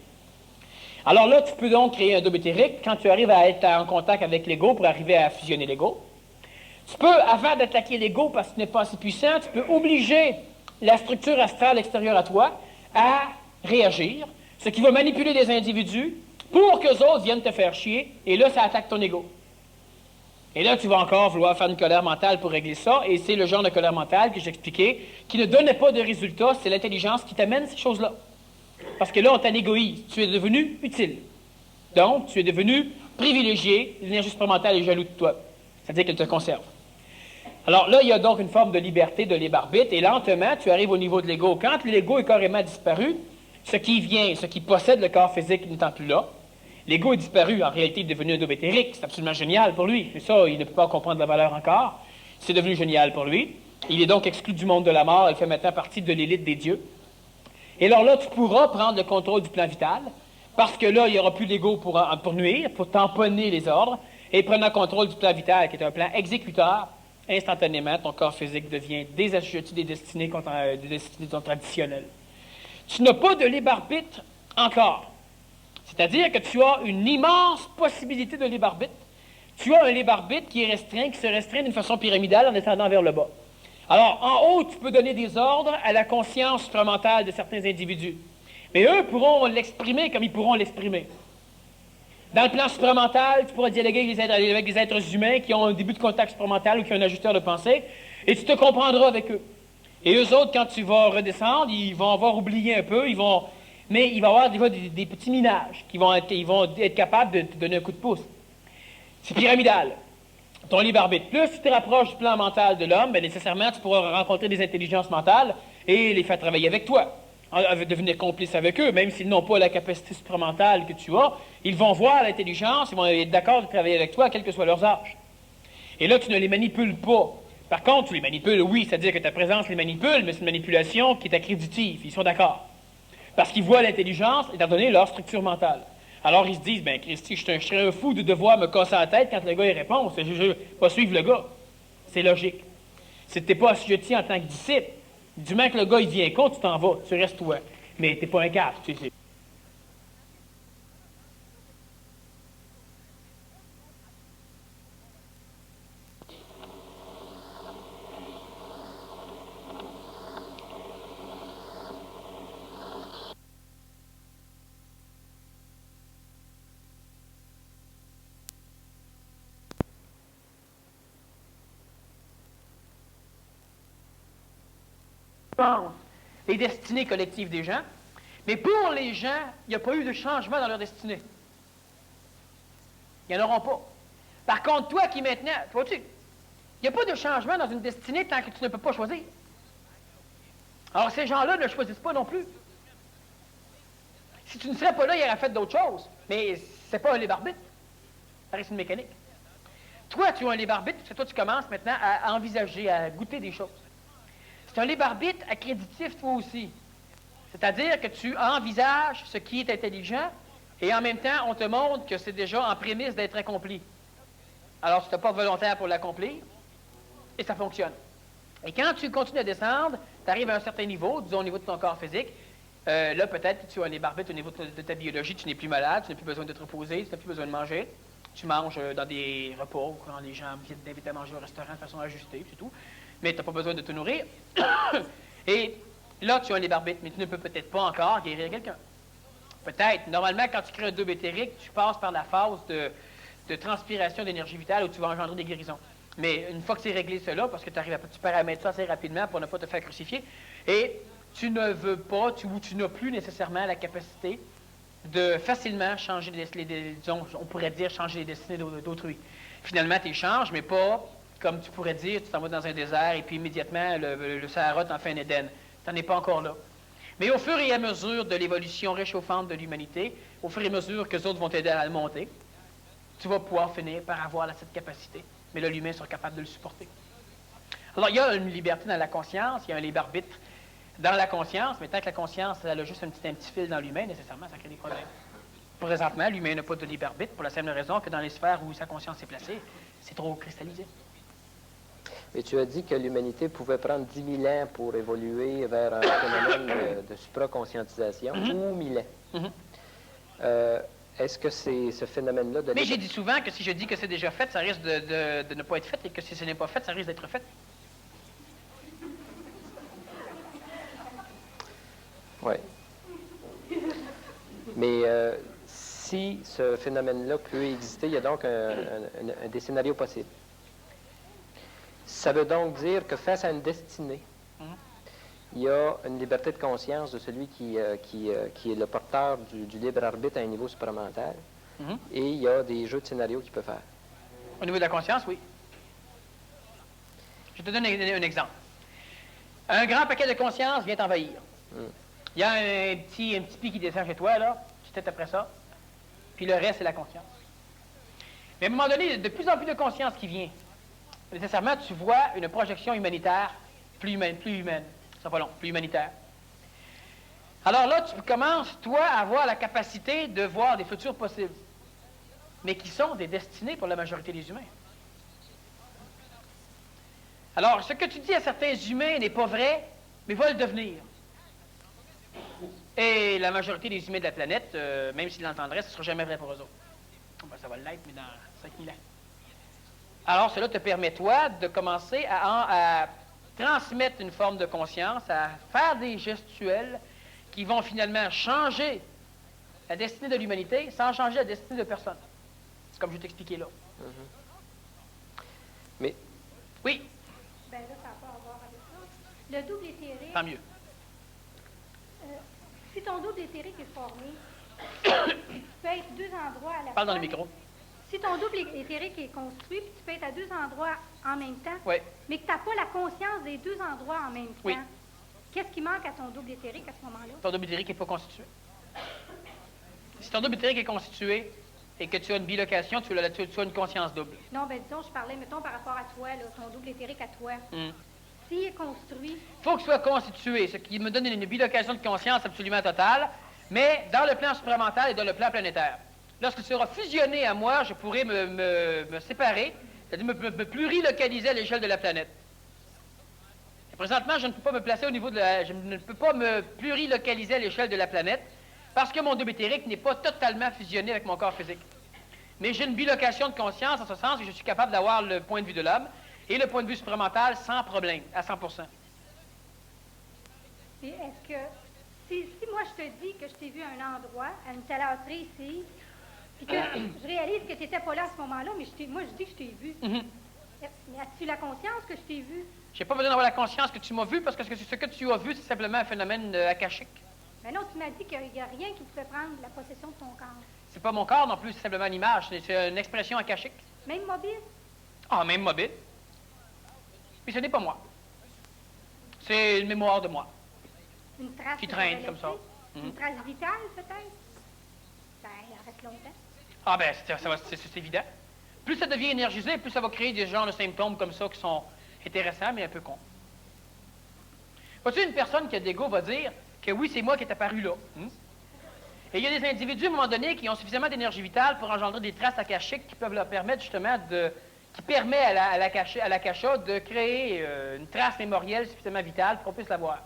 [SPEAKER 2] Alors là, tu peux donc créer un double éthérique quand tu arrives à être en contact avec l'ego pour arriver à fusionner l'ego. Tu peux, avant d'attaquer l'ego parce que tu n'es pas assez puissant, tu peux obliger la structure astrale extérieure à toi à réagir, ce qui va manipuler les individus pour qu'eux autres viennent te faire chier, et là, ça attaque ton ego. Et là, tu vas encore vouloir faire une colère mentale pour régler ça, et c'est le genre de colère mentale que j'expliquais, qui ne donnait pas de résultat, c'est l'intelligence qui t'amène ces choses-là. Parce que là, on t'anégoïse, tu es devenu utile. Donc, tu es devenu privilégié, l'énergie supramentale est jaloux de toi. C'est-à-dire qu'elle te conserve. Alors là, il y a donc une forme de liberté, de libre arbitre, et lentement, tu arrives au niveau de l'ego. Quand l'ego est carrément disparu, ce qui possède le corps physique n'étant plus là, l'ego est disparu, en réalité, il est devenu un double éthérique, c'est absolument génial pour lui. Mais ça, il ne peut pas comprendre la valeur encore. C'est devenu génial pour lui. Il est donc exclu du monde de la mort, il fait maintenant partie de l'élite des dieux. Et alors là, tu pourras prendre le contrôle du plan vital, parce que là, il n'y aura plus l'ego pour nuire, pour tamponner les ordres, et prenant contrôle du plan vital, qui est un plan exécuteur, instantanément, ton corps physique devient désassujetti des destinées traditionnelles. Tu n'as pas de libre arbitre encore. C'est-à-dire que tu as une immense possibilité de libre arbitre. Tu as un libre arbitre qui est restreint, qui se restreint d'une façon pyramidale en descendant vers le bas. Alors, en haut, tu peux donner des ordres à la conscience supramentale de certains individus. Mais eux pourront l'exprimer comme ils pourront l'exprimer. Dans le plan supramental, tu pourras dialoguer avec des êtres humains qui ont un début de contact supramental ou qui ont un ajusteur de pensée, et tu te comprendras avec eux. Et eux autres, quand tu vas redescendre, ils vont avoir oublié un peu, mais il va y avoir des petits minages ils vont être capables de te donner un coup de pouce. C'est pyramidal. ton libre arbitre. Plus tu te rapproches du plan mental de l'homme, bien, nécessairement, tu pourras rencontrer des intelligences mentales et les faire travailler avec toi. Devenir complice avec eux, même s'ils n'ont pas la capacité supramentale que tu as, ils vont voir l'intelligence, ils vont être d'accord de travailler avec toi, quel que soit leur âge. Et là, tu ne les manipules pas. Par contre, tu les manipules, oui, c'est-à-dire que ta présence les manipule, mais c'est une manipulation qui est accréditive. Ils sont d'accord. Parce qu'ils voient l'intelligence, étant donné leur structure mentale. Alors, ils se disent, ben Christy, je serais un fou de devoir me casser la tête quand le gars il répond. Je ne pas suivre le gars. C'est logique. Si tu n'es pas assujetti en tant que disciple, du moment que le gars il vient compte, tu t'en vas, tu restes toi. Mais tu n'es pas un caf, tu sais. Les destinées collectives des gens, mais pour les gens, il n'y a pas eu de changement dans leur destinée. Ils n'en auront pas. Par contre, toi qui maintenant, vois-tu, il n'y a pas de changement dans une destinée tant que tu ne peux pas choisir. Alors ces gens-là ne choisissent pas non plus. Si tu ne serais pas là, ils auraient fait d'autres choses, mais c'est pas un libre arbitre. Ça reste une mécanique. Toi, tu as un libre arbitre, parce que toi, tu commences maintenant à envisager, à goûter des choses. C'est un libre arbitre accréditif, toi aussi. C'est-à-dire que tu envisages ce qui est intelligent et en même temps, on te montre que c'est déjà en prémisse d'être accompli. Alors, tu n'es pas volontaire pour l'accomplir et ça fonctionne. Et quand tu continues à descendre, tu arrives à un certain niveau, disons au niveau de ton corps physique, là, peut-être que tu as un libre arbitre au niveau de ta biologie, tu n'es plus malade, tu n'as plus besoin de te reposer, tu n'as plus besoin de manger. Tu manges dans des repas, quand les gens viennent t'inviter à manger au restaurant de façon ajustée, c'est tout. Mais tu n'as pas besoin de te nourrir. Et là, tu as un libre arbitre, mais tu ne peux peut-être pas encore guérir quelqu'un. Peut-être. Normalement, quand tu crées un double éthérique, tu passes par la phase de transpiration d'énergie vitale où tu vas engendrer des guérisons. Mais une fois que c'est réglé cela, parce que tu paramètres ça assez rapidement pour ne pas te faire crucifier, et tu ne veux pas, tu n'as plus nécessairement la capacité de facilement changer disons, on pourrait dire changer les destinées d'autrui. Finalement, tu échanges, mais pas comme tu pourrais dire, tu t'en vas dans un désert et puis immédiatement, le Sahara t'en fait un Éden. Tu n'en es pas encore là. Mais au fur et à mesure de l'évolution réchauffante de l'humanité, au fur et à mesure que les autres vont t'aider à le monter, tu vas pouvoir finir par avoir cette capacité. Mais là, l'humain sera capable de le supporter. Alors, il y a une liberté dans la conscience, il y a un libre arbitre dans la conscience, mais tant que la conscience, elle a juste un petit fil dans l'humain, nécessairement, ça crée des problèmes. Présentement, l'humain n'a pas de libre arbitre pour la simple raison que dans les sphères où sa conscience est placée, c'est trop cristallisé.
[SPEAKER 1] Mais tu as dit que l'humanité pouvait prendre 10 000 ans pour évoluer vers un phénomène de supraconscientisation, ou 1000 ans. Est-ce que c'est ce phénomène-là de...
[SPEAKER 2] Mais j'ai dit souvent que si je dis que c'est déjà fait, ça risque de ne pas être fait, et que si ce n'est pas fait, ça risque d'être fait.
[SPEAKER 1] Oui. Mais si ce phénomène-là peut exister, il y a donc des scénarios possibles. Ça veut donc dire que face à une destinée, il y a une liberté de conscience de celui qui est le porteur du libre arbitre à un niveau supramental, et il y a des jeux de scénarios qu'il peut faire.
[SPEAKER 2] Au niveau de la conscience, oui. Je te donne un exemple. Un grand paquet de conscience vient t'envahir. Il y a un petit pic qui descend chez toi, là, tu t'es après ça, puis le reste, c'est la conscience. Mais à un moment donné, il y a de plus en plus de conscience qui vient. Nécessairement, tu vois une projection humanitaire plus humaine. Ça va pas long, plus humanitaire. Alors là, tu commences, toi, à avoir la capacité de voir des futurs possibles, mais qui sont des destinées pour la majorité des humains. Alors, ce que tu dis à certains humains n'est pas vrai, mais va le devenir. Et la majorité des humains de la planète, même s'ils l'entendraient, ce ne sera jamais vrai pour eux autres. Ben, ça va l'être, mais dans 5000 ans. Alors, cela te permet, toi, de commencer à transmettre une forme de conscience, à faire des gestuels qui vont finalement changer la destinée de l'humanité sans changer la destinée de personne. C'est comme je t'expliquais là.
[SPEAKER 1] Mais...
[SPEAKER 2] Oui.
[SPEAKER 3] Bien là, ça n'a pas à voir avec ça. Le double éthérique...
[SPEAKER 2] Tant mieux.
[SPEAKER 3] Si ton double éthérique est formé, tu peux être deux endroits à la fois...
[SPEAKER 2] Parle dans le micro.
[SPEAKER 3] Si ton double éthérique est construit, puis tu peux être à deux endroits en même temps,
[SPEAKER 2] Oui.
[SPEAKER 3] mais que tu n'as pas la conscience des deux endroits en même temps,
[SPEAKER 2] Oui.
[SPEAKER 3] qu'est-ce qui manque à ton double éthérique à ce moment-là?
[SPEAKER 2] Ton double éthérique n'est pas constitué. Si ton double éthérique est constitué et que tu as une bilocation, tu as une conscience double.
[SPEAKER 3] Non, ben disons, je parlais, mettons, par rapport à toi, là, ton double éthérique à toi.
[SPEAKER 2] Hmm.
[SPEAKER 3] S'il est construit,
[SPEAKER 2] Il faut qu'il soit constitué, ce qui me donne une bilocation de conscience absolument totale, mais dans le plan supramental et dans le plan planétaire. Lorsqu'il sera fusionné à moi, je pourrai me séparer, c'est-à-dire me plurilocaliser à l'échelle de la planète. Et présentement, je ne peux pas me placer au niveau de je ne peux pas me plurilocaliser à l'échelle de la planète parce que mon double éthérique n'est pas totalement fusionné avec mon corps physique. Mais j'ai une bilocation de conscience en ce sens que je suis capable d'avoir le point de vue de l'homme et le point de vue supramental sans problème, à 100%.
[SPEAKER 3] et est-ce que, si moi je te dis que je t'ai vu à un endroit, à une telle heure précise, puis que je réalise que tu n'étais pas là à ce moment-là, mais moi je dis que je t'ai vu.
[SPEAKER 2] Mhm.
[SPEAKER 3] Mais as-tu la conscience que je t'ai vu?
[SPEAKER 2] J'ai pas besoin d'avoir la conscience que tu m'as vu parce que ce que tu as vu, c'est simplement un phénomène akashique.
[SPEAKER 3] Mais non, tu m'as dit qu'il n'y a rien qui pouvait prendre la possession de ton corps.
[SPEAKER 2] C'est pas mon corps non plus, c'est simplement une image, c'est une expression akashique.
[SPEAKER 3] Même mobile?
[SPEAKER 2] Ah, même mobile. Mais ce n'est pas moi. C'est une mémoire de moi.
[SPEAKER 3] Une trace
[SPEAKER 2] Qui
[SPEAKER 3] que
[SPEAKER 2] traîne
[SPEAKER 3] t'aurais
[SPEAKER 2] comme ça.
[SPEAKER 3] laissée?
[SPEAKER 2] Mhm.
[SPEAKER 3] Une trace vitale, peut-être? Ben, il reste longtemps.
[SPEAKER 2] Ah ben, c'est évident. Plus ça devient énergisé, plus ça va créer des genres de symptômes comme ça qui sont intéressants, mais un peu cons. Vois-tu, une personne qui a d'ego va dire que oui, c'est moi qui est apparu là. Et il y a des individus, à un moment donné, qui ont suffisamment d'énergie vitale pour engendrer des traces akashiques qui peuvent leur permettre justement qui permet à l'akasha de créer une trace mémorielle suffisamment vitale pour qu'on puisse la voir.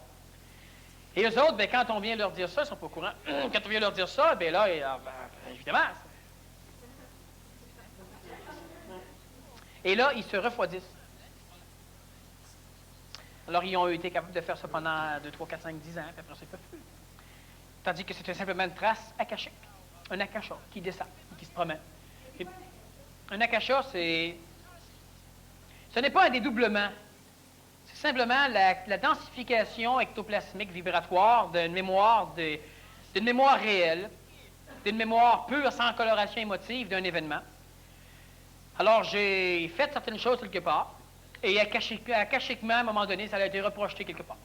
[SPEAKER 2] Et eux autres, ben, quand on vient leur dire ça, ils sont pas au courant. Quand on vient leur dire ça, ben là, évidemment. Et là, ils se refroidissent. Alors, ils ont été capables de faire ça pendant 2, 3, 4, 5, 10 ans, puis après ça, ils peuvent plus. Tandis que c'était simplement une trace akashique. Un akasha qui descend, qui se promène. Et un akasha, ce n'est pas un dédoublement. C'est simplement la densification ectoplasmique vibratoire d'une mémoire, d'une mémoire réelle, d'une mémoire pure, sans coloration émotive d'un événement. Alors, j'ai fait certaines choses quelque part, et akashiquement, à un moment donné, ça a été reprojeté quelque part.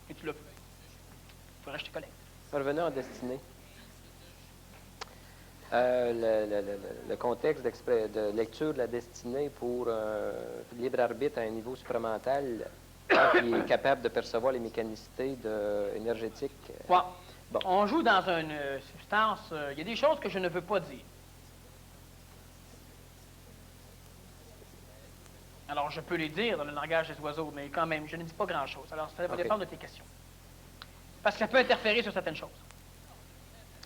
[SPEAKER 2] Et tu l'as vu. Il faudrait que je te collecte.
[SPEAKER 1] Revenons en destinée. Le contexte de lecture de la destinée pour libre arbitre à un niveau supramental qui est capable de percevoir les mécanicités énergétiques.
[SPEAKER 2] Ouais.
[SPEAKER 1] Bon.
[SPEAKER 2] On joue dans une substance. Il y a des choses que je ne veux pas dire. Alors, je peux les dire dans le langage des oiseaux, mais quand même, je ne dis pas grand-chose. Alors, ça va dépendre de tes questions. Parce que ça peut interférer sur certaines choses.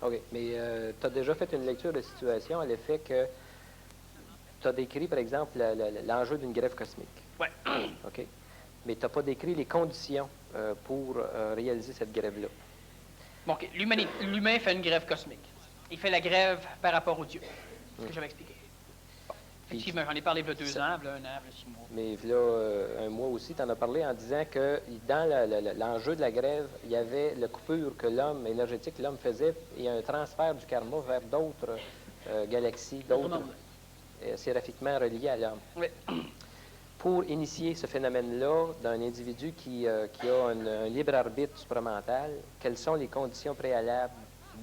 [SPEAKER 1] OK. Mais tu as déjà fait une lecture de situation à l'effet que tu as décrit, par exemple, l'enjeu d'une grève cosmique.
[SPEAKER 2] Oui.
[SPEAKER 1] OK. Mais tu n'as pas décrit les conditions pour réaliser cette grève-là.
[SPEAKER 2] Bon, OK. L'humain fait une grève cosmique. Il fait la grève par rapport aux dieux. C'est ce que j'avais expliqué. Bon. Effectivement, j'en ai parlé il y a 2 ans, il y a 1 an, il y a 6 mois.
[SPEAKER 1] Mais là, 1 mois aussi, tu en as parlé en disant que dans l'enjeu de la grève, il y avait la coupure que l'homme énergétique, l'homme faisait, et un transfert du karma vers d'autres galaxies, d'autres séraphiquement reliés à l'homme.
[SPEAKER 2] Oui.
[SPEAKER 1] Pour initier ce phénomène-là d'un individu qui a un libre arbitre supramental, quelles sont les conditions préalables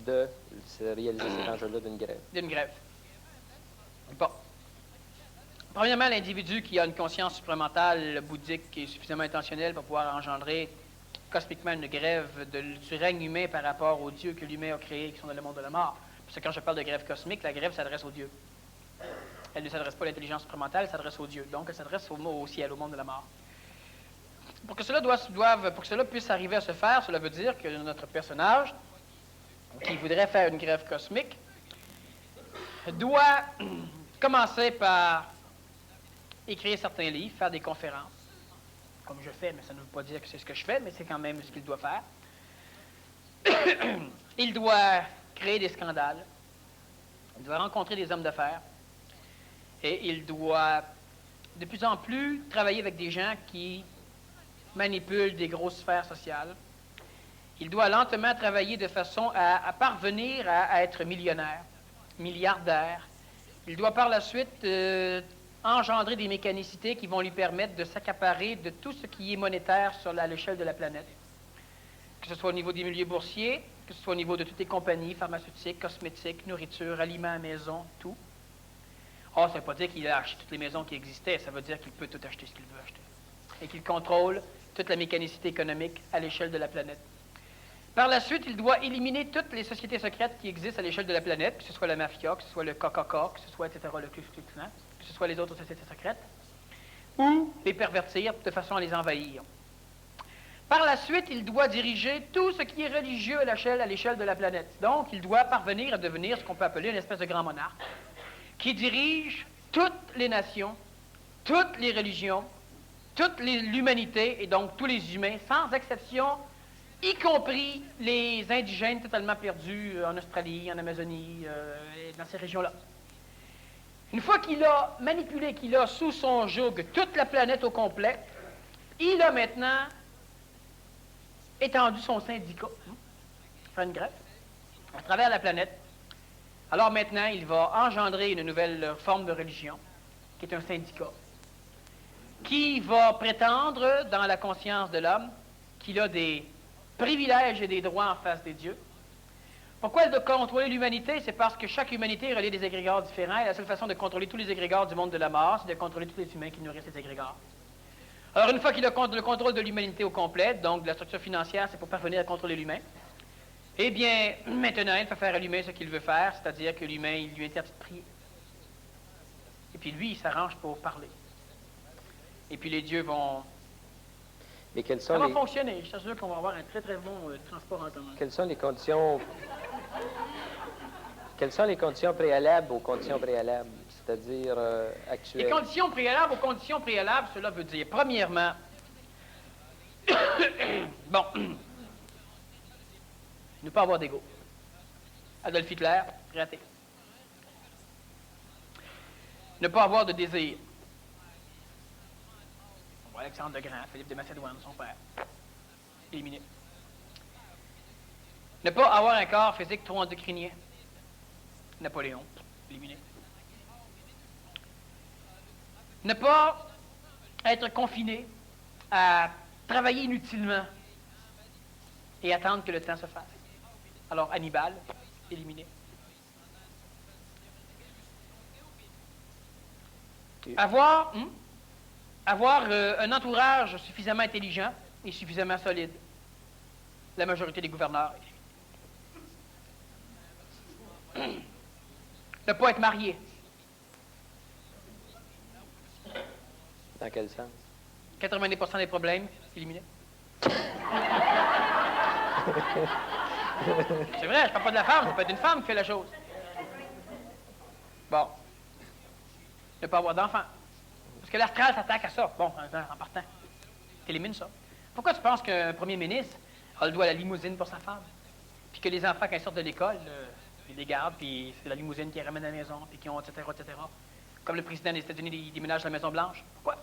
[SPEAKER 1] de réaliser cet enjeu-là d'une grève?
[SPEAKER 2] D'une grève. Bon. Premièrement, l'individu qui a une conscience supramentale bouddhique qui est suffisamment intentionnelle pour pouvoir engendrer cosmiquement une grève du règne humain par rapport aux dieux que l'humain a créés, qui sont dans le monde de la mort. Parce que quand je parle de grève cosmique, la grève s'adresse aux dieux. Elle ne s'adresse pas à l'intelligence supramentale, elle s'adresse aux dieux. Donc, elle s'adresse au ciel, au monde de la mort. Pour que cela puisse arriver à se faire, cela veut dire que notre personnage, qui voudrait faire une grève cosmique, doit commencer par écrire certains livres, faire des conférences, comme je fais, mais ça ne veut pas dire que c'est ce que je fais, mais c'est quand même ce qu'il doit faire. Il doit créer des scandales, il doit rencontrer des hommes d'affaires, et il doit de plus en plus travailler avec des gens qui manipulent des grosses sphères sociales. Il doit lentement travailler de façon à parvenir à être millionnaire, milliardaire, Il doit par la suite engendrer des mécanicités qui vont lui permettre de s'accaparer de tout ce qui est monétaire à l'échelle de la planète. Que ce soit au niveau des milieux boursiers, que ce soit au niveau de toutes les compagnies pharmaceutiques, cosmétiques, nourriture, aliments à maison, tout. Or, ça ne veut pas dire qu'il a acheté toutes les maisons qui existaient, ça veut dire qu'il peut tout acheter ce qu'il veut acheter. Et qu'il contrôle toute la mécanicité économique à l'échelle de la planète. Par la suite, il doit éliminer toutes les sociétés secrètes qui existent à l'échelle de la planète, que ce soit la mafia, que ce soit le KKK, que ce soit, etc., le Ku Klux Klan, que ce soit les autres sociétés secrètes, ou les pervertir de façon à les envahir. Par la suite, il doit diriger tout ce qui est religieux à l'échelle de la planète. Donc, il doit parvenir à devenir ce qu'on peut appeler une espèce de grand monarque, qui dirige toutes les nations, toutes les religions, toute l'humanité, et donc tous les humains, sans exception, y compris les indigènes totalement perdus en Australie, en Amazonie, et dans ces régions-là. Une fois qu'il a manipulé, qu'il a sous son joug toute la planète au complet, il a maintenant étendu son syndicat, faire une greffe, à travers la planète. Alors maintenant, il va engendrer une nouvelle forme de religion, qui est un syndicat, qui va prétendre, dans la conscience de l'homme, qu'il a des privilèges et des droits en face des dieux. Pourquoi il doit contrôler l'humanité? C'est parce que chaque humanité relie des égrégores différents, et la seule façon de contrôler tous les égrégores du monde de la mort, c'est de contrôler tous les humains qui nourrissent ces égrégores. Alors, une fois qu'il a le contrôle de l'humanité au complet, donc de la structure financière, c'est pour parvenir à contrôler l'humain, eh bien, maintenant, il peut faire à l'humain ce qu'il veut faire, c'est-à-dire que l'humain, il lui interdit de prier. Et puis lui, il s'arrange pour parler. Et puis les dieux vont...
[SPEAKER 1] Et quelles
[SPEAKER 2] Ça
[SPEAKER 1] sont
[SPEAKER 2] va
[SPEAKER 1] les...
[SPEAKER 2] fonctionner. Je suis sûr qu'on va avoir un très, très bon transport en commun.
[SPEAKER 1] Quelles sont les conditions... Quelles sont les conditions préalables aux conditions préalables, c'est-à-dire actuelles?
[SPEAKER 2] Les conditions préalables aux conditions préalables, cela veut dire, premièrement, bon, ne pas avoir d'ego. Adolf Hitler, raté. Ne pas avoir de désir. Alexandre le Grand, Philippe de Macédoine, son père. Éliminé. Ne pas avoir un corps physique trop endocrinien. Napoléon, éliminé. Ne pas être confiné à travailler inutilement et attendre que le temps se fasse. Alors, Hannibal, éliminé. Avoir un entourage suffisamment intelligent et suffisamment solide. La majorité des gouverneurs. Ne pas être marié.
[SPEAKER 1] Dans quel sens?
[SPEAKER 2] 90% des problèmes, éliminés. C'est vrai, je ne parle pas de la femme, ça peut être une femme qui fait la chose. Bon. Ne pas avoir d'enfants. Parce que l'astral s'attaque à ça. Bon, en partant. Élimine ça. Pourquoi tu penses qu'un premier ministre a le doigt à la limousine pour sa femme? Puis que les enfants, quand ils sortent de l'école, ils les gardent, puis c'est la limousine qui les ramène à la maison, puis qui ont, etc., etc. Comme le président des États-Unis, il déménage la Maison-Blanche. Pourquoi?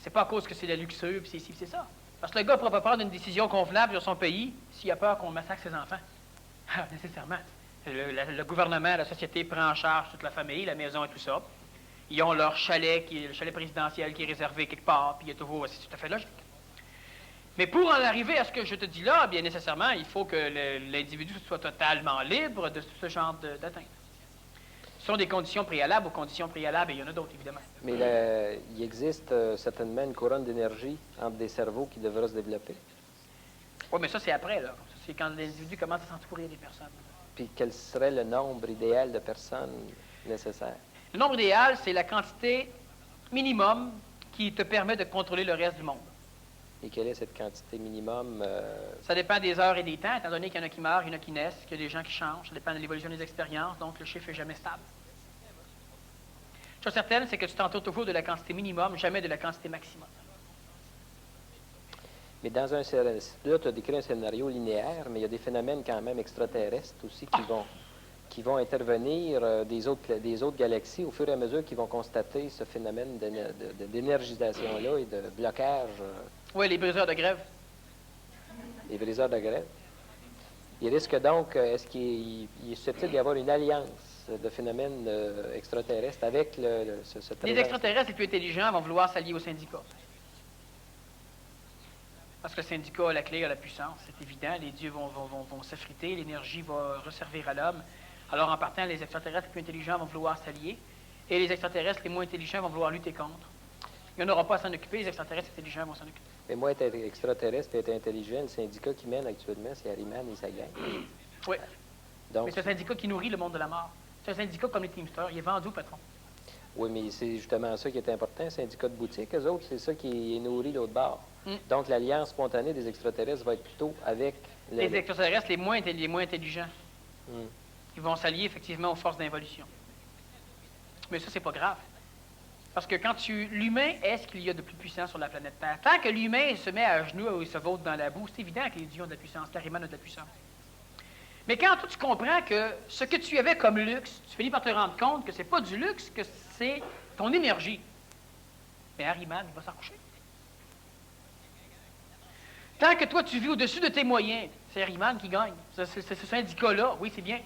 [SPEAKER 2] C'est pas à cause que c'est la luxure, puis c'est ci, c'est ça. Parce que le gars ne pourra pas prendre une décision convenable sur son pays s'il a peur qu'on massacre ses enfants. Ah, nécessairement. Le gouvernement, la société prend en charge toute la famille, la maison et tout ça. Ils ont leur chalet, le chalet présidentiel qui est réservé quelque part, puis il y a toujours... C'est tout à fait logique. Mais pour en arriver à ce que je te dis là, bien nécessairement, il faut que l'individu soit totalement libre de ce genre d'atteinte. Ce sont des conditions préalables aux conditions préalables, et il y en a d'autres, évidemment.
[SPEAKER 1] Mais il existe certainement une couronne d'énergie entre des cerveaux qui devraient se développer.
[SPEAKER 2] Oui, mais ça, c'est après, là. Ça, c'est quand l'individu commence à s'entourer des personnes.
[SPEAKER 1] Puis quel serait le nombre idéal de personnes nécessaires?
[SPEAKER 2] Le nombre idéal, c'est la quantité minimum qui te permet de contrôler le reste du monde.
[SPEAKER 1] Et quelle est cette quantité minimum?
[SPEAKER 2] Ça dépend des heures et des temps, étant donné qu'il y en a qui meurent, il y en a qui naissent, qu'il y a des gens qui changent, ça dépend de l'évolution des expériences, donc le chiffre n'est jamais stable. Chose certaine, c'est que tu t'entoures toujours de la quantité minimum, jamais de la quantité maximum.
[SPEAKER 1] Mais dans un scénario, là, tu as décrit un scénario linéaire, mais il y a des phénomènes quand même extraterrestres aussi qui vont intervenir des autres galaxies au fur et à mesure qu'ils vont constater ce phénomène d'énergisation-là et de blocage.
[SPEAKER 2] Oui, les briseurs de grève.
[SPEAKER 1] Les briseurs de grève. Il risque donc, est-ce qu'il est susceptible d'y avoir une alliance de phénomènes extraterrestres avec cette
[SPEAKER 2] Les
[SPEAKER 1] présence.
[SPEAKER 2] extraterrestres les plus intelligents vont vouloir s'allier au syndicat. Parce que le syndicat a la clé, a la puissance, c'est évident. Les dieux vont s'effriter, l'énergie va resservir à l'homme. Alors, en partant, les extraterrestres les plus intelligents vont vouloir s'allier, et les extraterrestres les moins intelligents vont vouloir lutter contre. Il n'y en aura pas à s'en occuper, les extraterrestres intelligents vont s'en occuper.
[SPEAKER 1] Mais moi, être extraterrestre et être intelligent, le syndicat qui mène actuellement, c'est Harriman et sa gang.
[SPEAKER 2] Oui.
[SPEAKER 1] Donc,
[SPEAKER 2] Mais c'est un syndicat qui nourrit le monde de la mort. C'est un syndicat comme les Teamsters. Il est vendu au patron.
[SPEAKER 1] oui, mais c'est justement ça qui est important, un syndicat de boutique. Eux autres, c'est ça qui est nourri l'autre bord.
[SPEAKER 2] Mm.
[SPEAKER 1] Donc, l'alliance spontanée des extraterrestres va être plutôt avec
[SPEAKER 2] Les extraterrestres les moins intelligents.
[SPEAKER 1] Mm.
[SPEAKER 2] Ils vont s'allier effectivement aux forces d'involution. Mais ça, c'est pas grave. Parce que l'humain est ce qu'il y a de plus puissant sur la planète Terre. Tant que l'humain se met à genoux ou il se vautre dans la boue, c'est évident que les dieux ont de la puissance, Harriman a de la puissance. Mais quand toi, tu comprends que ce que tu avais comme luxe, tu finis par te rendre compte que c'est pas du luxe, que c'est ton énergie. Mais Harriman, il va s'en coucher. Tant que toi, tu vis au-dessus de tes moyens, c'est Harriman qui gagne. Ce syndicat-là, oui, c'est bien.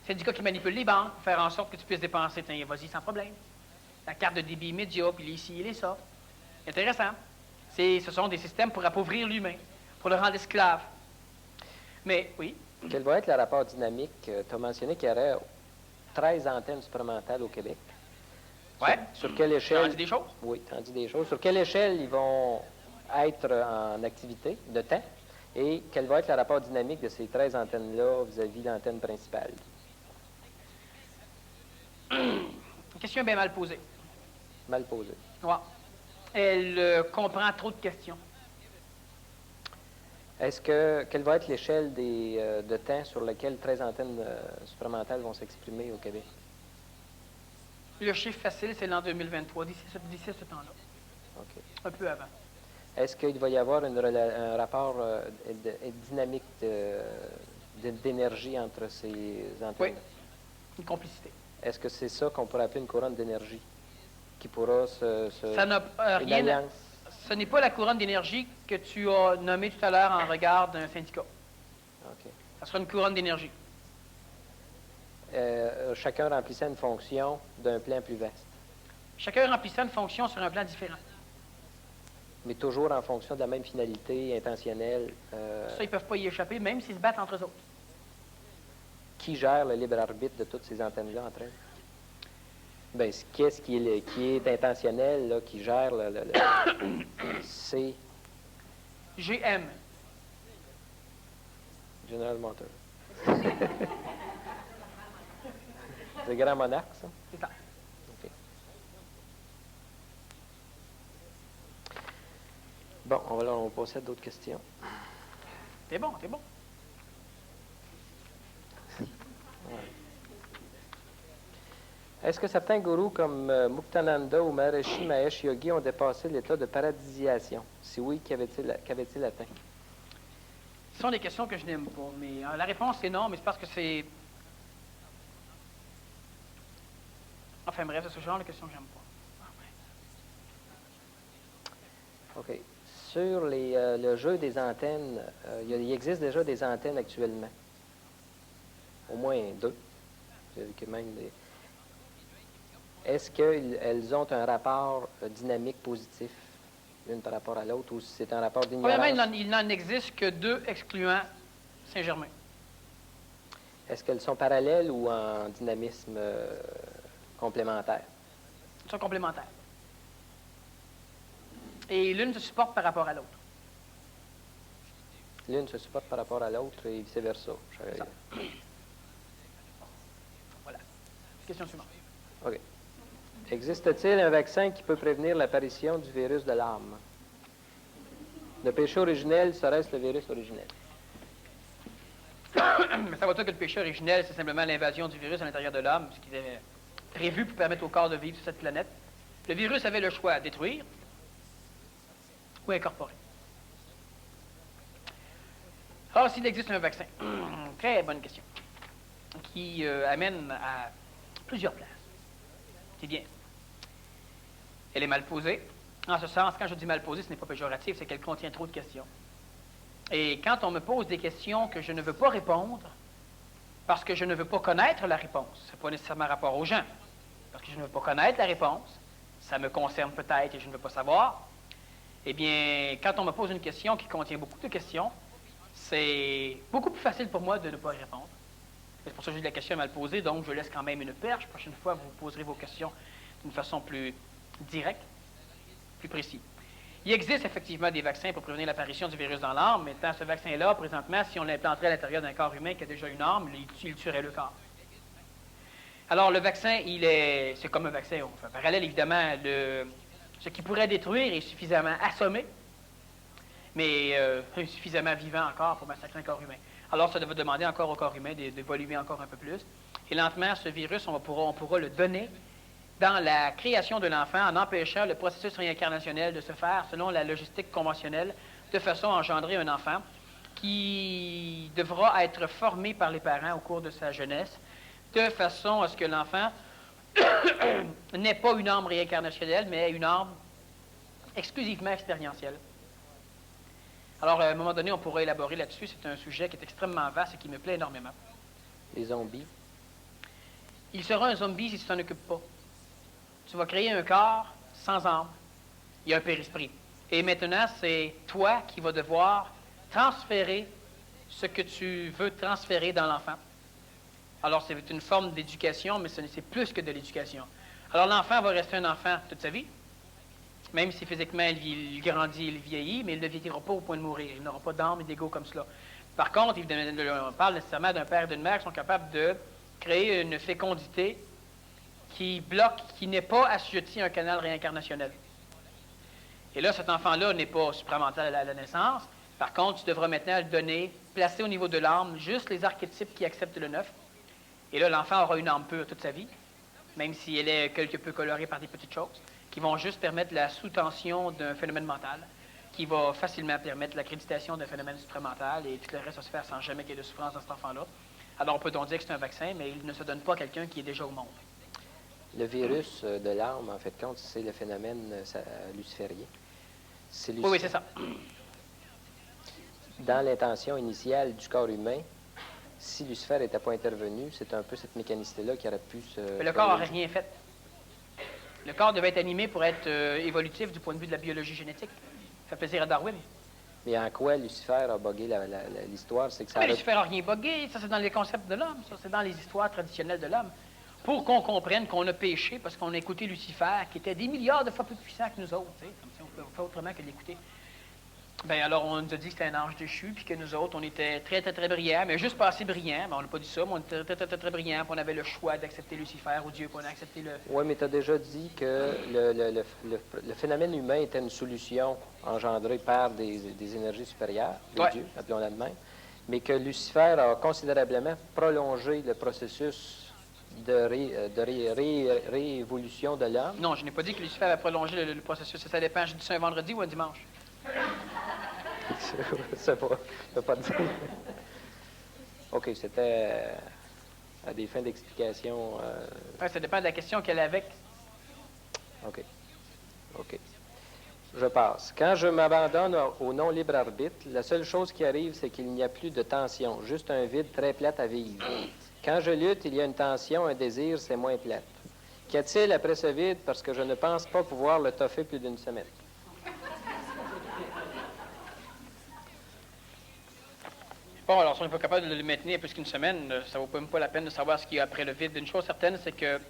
[SPEAKER 2] Syndicat qui manipule les banques pour faire en sorte que tu puisses dépenser, vas-y, sans problème. La carte de débit immédiat, puis les ci et les ça. Intéressant. Ce sont des systèmes pour appauvrir l'humain, pour le rendre esclave. Mais, oui.
[SPEAKER 1] Quel va être le rapport dynamique? Tu as mentionné qu'il y aurait 13 antennes supramentales au Québec.
[SPEAKER 2] Ouais.
[SPEAKER 1] Sur quelle échelle?
[SPEAKER 2] Tu as dit des choses?
[SPEAKER 1] Oui, tu as dit des choses. Sur quelle échelle ils vont être en activité de temps? Et quel va être le rapport dynamique de ces 13 antennes-là vis-à-vis de l'antenne principale?
[SPEAKER 2] Une question bien mal posée.
[SPEAKER 1] Mal posé.
[SPEAKER 2] Ouais. Elle comprend trop de questions.
[SPEAKER 1] Quelle va être l'échelle de temps sur laquelle 13 antennes supramentales vont s'exprimer au Québec?
[SPEAKER 2] Le chiffre facile, c'est l'an 2023, d'ici ce temps-là.
[SPEAKER 1] OK.
[SPEAKER 2] Un peu avant.
[SPEAKER 1] Est-ce qu'il va y avoir un rapport dynamique d'énergie entre ces antennes?
[SPEAKER 2] Oui. Une complicité.
[SPEAKER 1] Est-ce que c'est ça qu'on pourrait appeler une couronne d'énergie qui pourra
[SPEAKER 2] Ça n'a
[SPEAKER 1] une
[SPEAKER 2] rien.
[SPEAKER 1] alliance?
[SPEAKER 2] Ce n'est pas la couronne d'énergie que tu as nommée tout à l'heure en regard d'un syndicat.
[SPEAKER 1] OK.
[SPEAKER 2] Ça sera une couronne d'énergie.
[SPEAKER 1] Chacun remplissait une fonction d'un plan plus vaste,
[SPEAKER 2] Chacun remplissant une fonction sur un plan différent.
[SPEAKER 1] mais toujours en fonction de la même finalité intentionnelle.
[SPEAKER 2] Ça, ils ne peuvent pas y échapper, même s'ils se battent entre eux autres.
[SPEAKER 1] Qui gère le libre arbitre de toutes ces antennes-là entre elles? Bien, qu'est-ce qui est intentionnel, là, qui gère c'est
[SPEAKER 2] GM.
[SPEAKER 1] General Motors. C'est le grand monarque, ça?
[SPEAKER 2] C'est ça.
[SPEAKER 1] OK. Bon, on va passer à d'autres questions.
[SPEAKER 2] T'es bon, t'es bon.
[SPEAKER 1] Est-ce que certains gourous comme Muktananda ou Maharishi Mahesh Yogi ont dépassé l'état de paradisiation? Si oui, qu'avaient-ils atteint?
[SPEAKER 2] Ce sont des questions que je n'aime pas, mais la réponse est non, mais c'est parce que c'est... Enfin bref, c'est ce genre de questions que j'aime pas.
[SPEAKER 1] OK. Sur le jeu des antennes, il existe déjà des antennes actuellement. Au moins 2. Est-ce qu'elles ont un rapport dynamique positif, l'une par rapport à l'autre, ou si c'est un rapport d'ignorance?
[SPEAKER 2] Premièrement, il n'en existe que 2 excluant Saint-Germain.
[SPEAKER 1] Est-ce qu'elles sont parallèles ou en dynamisme complémentaire?
[SPEAKER 2] Ils sont complémentaires. Et l'une se supporte par rapport à l'autre.
[SPEAKER 1] L'une se supporte par rapport à l'autre et vice-versa.
[SPEAKER 2] Voilà. Question suivante.
[SPEAKER 1] OK. Existe-t-il un vaccin qui peut prévenir l'apparition du virus de l'âme? Le péché originel serait-ce le virus originel?
[SPEAKER 2] Mais ça va dire que le péché originel, c'est simplement l'invasion du virus à l'intérieur de l'homme, ce qui était prévu pour permettre au corps de vivre sur cette planète. Le virus avait le choix à détruire ou incorporer. Alors, s'il existe un vaccin, très bonne question, qui amène à plusieurs places. C'est bien. Elle est mal posée. En ce sens, quand je dis mal posée, ce n'est pas péjoratif, c'est qu'elle contient trop de questions. Et quand on me pose des questions que je ne veux pas répondre, parce que je ne veux pas connaître la réponse. Ce n'est pas nécessairement rapport aux gens. Parce que je ne veux pas connaître la réponse, ça me concerne peut-être et je ne veux pas savoir. Eh bien, quand on me pose une question qui contient beaucoup de questions, c'est beaucoup plus facile pour moi de ne pas y répondre. C'est pour ça que j'ai la question est mal posée, donc je laisse quand même une perche. La prochaine fois, vous poserez vos questions d'une façon plus directe, plus précise. Il existe effectivement des vaccins pour prévenir l'apparition du virus dans l'âme, mais tant ce vaccin-là, présentement, si on l'implanterait à l'intérieur d'un corps humain qui a déjà une âme, il tuerait le corps. Alors, le vaccin, c'est comme un vaccin. On fait un parallèle, évidemment, ce qui pourrait détruire est suffisamment assommé, mais suffisamment vivant encore pour massacrer un corps humain. Alors, ça va demander encore au corps humain d'évoluer encore un peu plus. Et lentement, ce virus, on pourra le donner dans la création de l'enfant en empêchant le processus réincarnationnel de se faire selon la logistique conventionnelle, de façon à engendrer un enfant qui devra être formé par les parents au cours de sa jeunesse, de façon à ce que l'enfant n'ait pas une âme réincarnationnelle, mais une âme exclusivement expérientielle. Alors, à un moment donné, on pourra élaborer là-dessus. C'est un sujet qui est extrêmement vaste et qui me plaît énormément.
[SPEAKER 1] Les zombies.
[SPEAKER 2] Il sera un zombie si tu t'en occupes pas. Tu vas créer un corps sans âme. Il y a un périsprit. Et maintenant, c'est toi qui vas devoir transférer ce que tu veux transférer dans l'enfant. Alors, c'est une forme d'éducation, mais c'est plus que de l'éducation. Alors, l'enfant va rester un enfant toute sa vie, même si physiquement il grandit, il vieillit, mais il ne vieillira pas au point de mourir. Il n'aura pas d'âme et d'ego comme cela. Par contre, évidemment, on parle nécessairement d'un père et d'une mère qui sont capables de créer une fécondité qui bloque, qui n'est pas assujetti à un canal réincarnationnel. Et là, cet enfant-là n'est pas supramental à la naissance. Par contre, tu devras maintenant le donner, placer au niveau de l'âme juste les archétypes qui acceptent le neuf. Et là, l'enfant aura une âme pure toute sa vie, même si elle est quelque peu colorée par des petites choses, qui vont juste permettre la sous-tension d'un phénomène mental, qui va facilement permettre l'accréditation d'un phénomène supramental, et tout le reste va se faire sans jamais qu'il y ait de souffrance dans cet enfant-là. Alors, on peut donc dire que c'est un vaccin, mais il ne se donne pas à quelqu'un qui est déjà au monde.
[SPEAKER 1] Le virus de l'âme, en fait, compte, c'est le phénomène luciférien.
[SPEAKER 2] Oui, c'est ça.
[SPEAKER 1] Dans l'intention initiale du corps humain, si Lucifer n'était pas intervenu, c'est un peu cette mécanicité-là qui aurait pu se...
[SPEAKER 2] Mais le corps n'aurait rien fait. Le corps devait être animé pour être évolutif du point de vue de la biologie génétique. Ça fait plaisir à Darwin.
[SPEAKER 1] Mais en quoi Lucifer a bogué l'histoire? C'est que ça
[SPEAKER 2] Lucifer n'a rien bogué. Ça, c'est dans les concepts de l'homme. Ça, c'est dans les histoires traditionnelles de l'homme. Pour qu'on comprenne qu'on a péché parce qu'on a écouté Lucifer, qui était des milliards de fois plus puissant que nous autres. Comme si on pouvait faire autrement que l'écouter. Bien, alors, on nous a dit que c'était un ange déchu, puis que nous autres, on était très, très, très brillants, mais juste pas assez brillants. Ben, on n'a pas dit ça, mais on était très, très, très, très brillants, puis on avait le choix d'accepter Lucifer ou Dieu, puis on a accepté le...
[SPEAKER 1] Oui, mais tu as déjà dit que le phénomène humain était une solution engendrée par des énergies supérieures, des dieux, appelons-la de même, mais que Lucifer a considérablement prolongé le processus de réévolution de l'homme.
[SPEAKER 2] Non, je n'ai pas dit que Lucifer avait prolongé le processus. Ça dépend, j'ai dit ça un vendredi ou un dimanche.
[SPEAKER 1] Je sais pas. Je peux pas te dire. OK, c'était à des fins d'explication.
[SPEAKER 2] Ouais, ça dépend de la question qu'elle a avec.
[SPEAKER 1] OK. OK. Je passe. Quand je m'abandonne au non-libre arbitre, la seule chose qui arrive, c'est qu'il n'y a plus de tension, juste un vide très plate à vivre. Quand je lutte, il y a une tension, un désir, c'est moins plate. Qu'y a-t-il après ce vide? Parce que je ne pense pas pouvoir le toffer plus d'une semaine.
[SPEAKER 2] Bon, alors si on n'est pas capable de le maintenir plus qu'une semaine, ça ne vaut même pas la peine de savoir ce qu'il y a après le vide. Une chose certaine, c'est que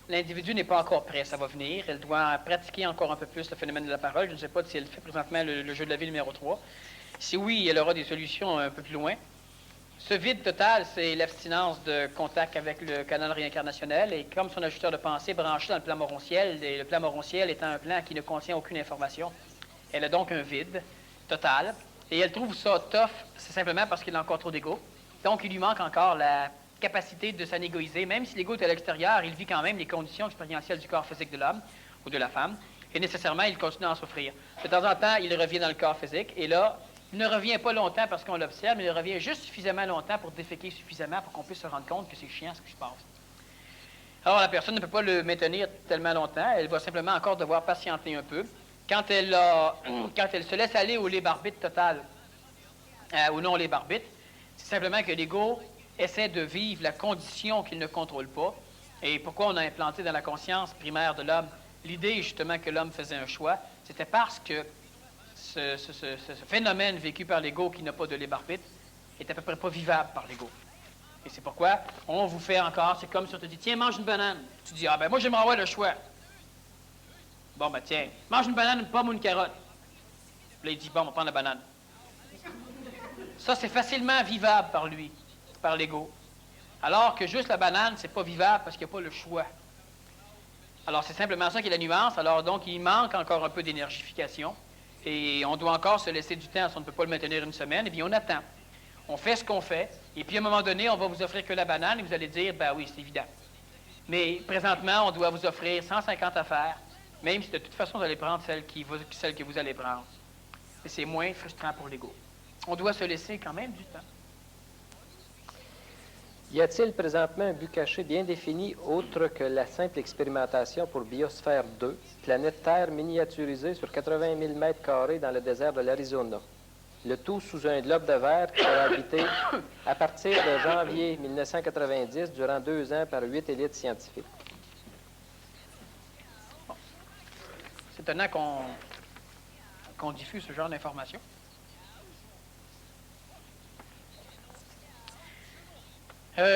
[SPEAKER 2] l'individu n'est pas encore prêt, ça va venir. Elle doit pratiquer encore un peu plus le phénomène de la parole. Je ne sais pas si elle fait présentement le jeu de la vie numéro 3. Si oui, elle aura des solutions un peu plus loin. Ce vide total, c'est l'abstinence de contact avec le canal réincarnationnel, et comme son ajusteur de pensée branché dans le plan morontiel, et le plan morontiel étant un plan qui ne contient aucune information, elle a donc un vide total. Et elle trouve ça tough, c'est simplement parce qu'il a encore trop d'ego. Donc, il lui manque encore la capacité de s'anégoïser. Même si l'ego est à l'extérieur, il vit quand même les conditions expérientielles du corps physique de l'homme ou de la femme. Et nécessairement, il continue à en souffrir. De temps en temps, il revient dans le corps physique. Et là, il ne revient pas longtemps parce qu'on l'observe, mais il revient juste suffisamment longtemps pour déféquer suffisamment pour qu'on puisse se rendre compte que c'est chiant ce qui se passe. Alors, la personne ne peut pas le maintenir tellement longtemps. Elle va simplement encore devoir patienter un peu. Quand elle se laisse aller au libre arbitre total, au non libre arbitre, c'est simplement que l'ego essaie de vivre la condition qu'il ne contrôle pas. Et pourquoi on a implanté dans la conscience primaire de l'homme l'idée justement que l'homme faisait un choix, c'était parce que ce phénomène vécu par l'ego qui n'a pas de libre arbitre est à peu près pas vivable par l'ego. Et c'est pourquoi on vous fait encore, c'est comme si on te dit, tiens, mange une banane. Tu dis, ah ben moi j'aimerais avoir le choix. Bon ben tiens, mange une banane, une pomme ou une carotte. Puis là il dit, bon, on va prendre la banane. Ça c'est facilement vivable par lui, par l'ego. Alors que juste la banane, c'est pas vivable parce qu'il n'y a pas le choix. Alors c'est simplement ça qui est la nuance. Alors donc il manque encore un peu d'énergification. Et on doit encore se laisser du temps, si on ne peut pas le maintenir une semaine, et bien on attend. On fait ce qu'on fait, et puis à un moment donné, on va vous offrir que la banane, et vous allez dire, ben oui, c'est évident. Mais présentement, on doit vous offrir 150 affaires, même si de toute façon, vous allez prendre celle que vous allez prendre. Et c'est moins frustrant pour l'ego. On doit se laisser quand même du temps.
[SPEAKER 1] Y a-t-il présentement un but caché bien défini autre que la simple expérimentation pour Biosphère 2, planète Terre miniaturisée sur 80 000 mètres carrés dans le désert de l'Arizona? Le tout sous un globe de verre qui sera habité à partir de janvier 1990 durant 2 ans par 8 élites scientifiques.
[SPEAKER 2] Bon. C'est étonnant qu'on diffuse ce genre d'informations.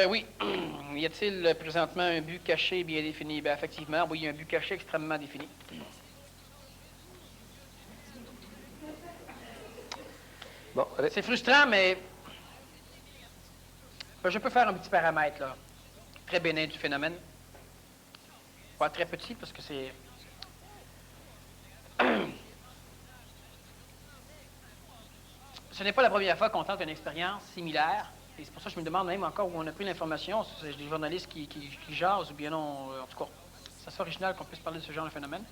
[SPEAKER 2] Oui. Y a-t-il présentement un but caché bien défini? Bien, effectivement, oui, il y a un but caché extrêmement défini.
[SPEAKER 1] Bon,
[SPEAKER 2] c'est frustrant, mais je peux faire un petit paramètre, là, très bénin du phénomène. Pas très petit, parce que c'est... Ce n'est pas la première fois qu'on tente une expérience similaire. Et c'est pour ça que je me demande même encore où on a pris l'information. C'est des journalistes qui jasent, ou bien non, en tout cas, c'est assez original qu'on puisse parler de ce genre de phénomène.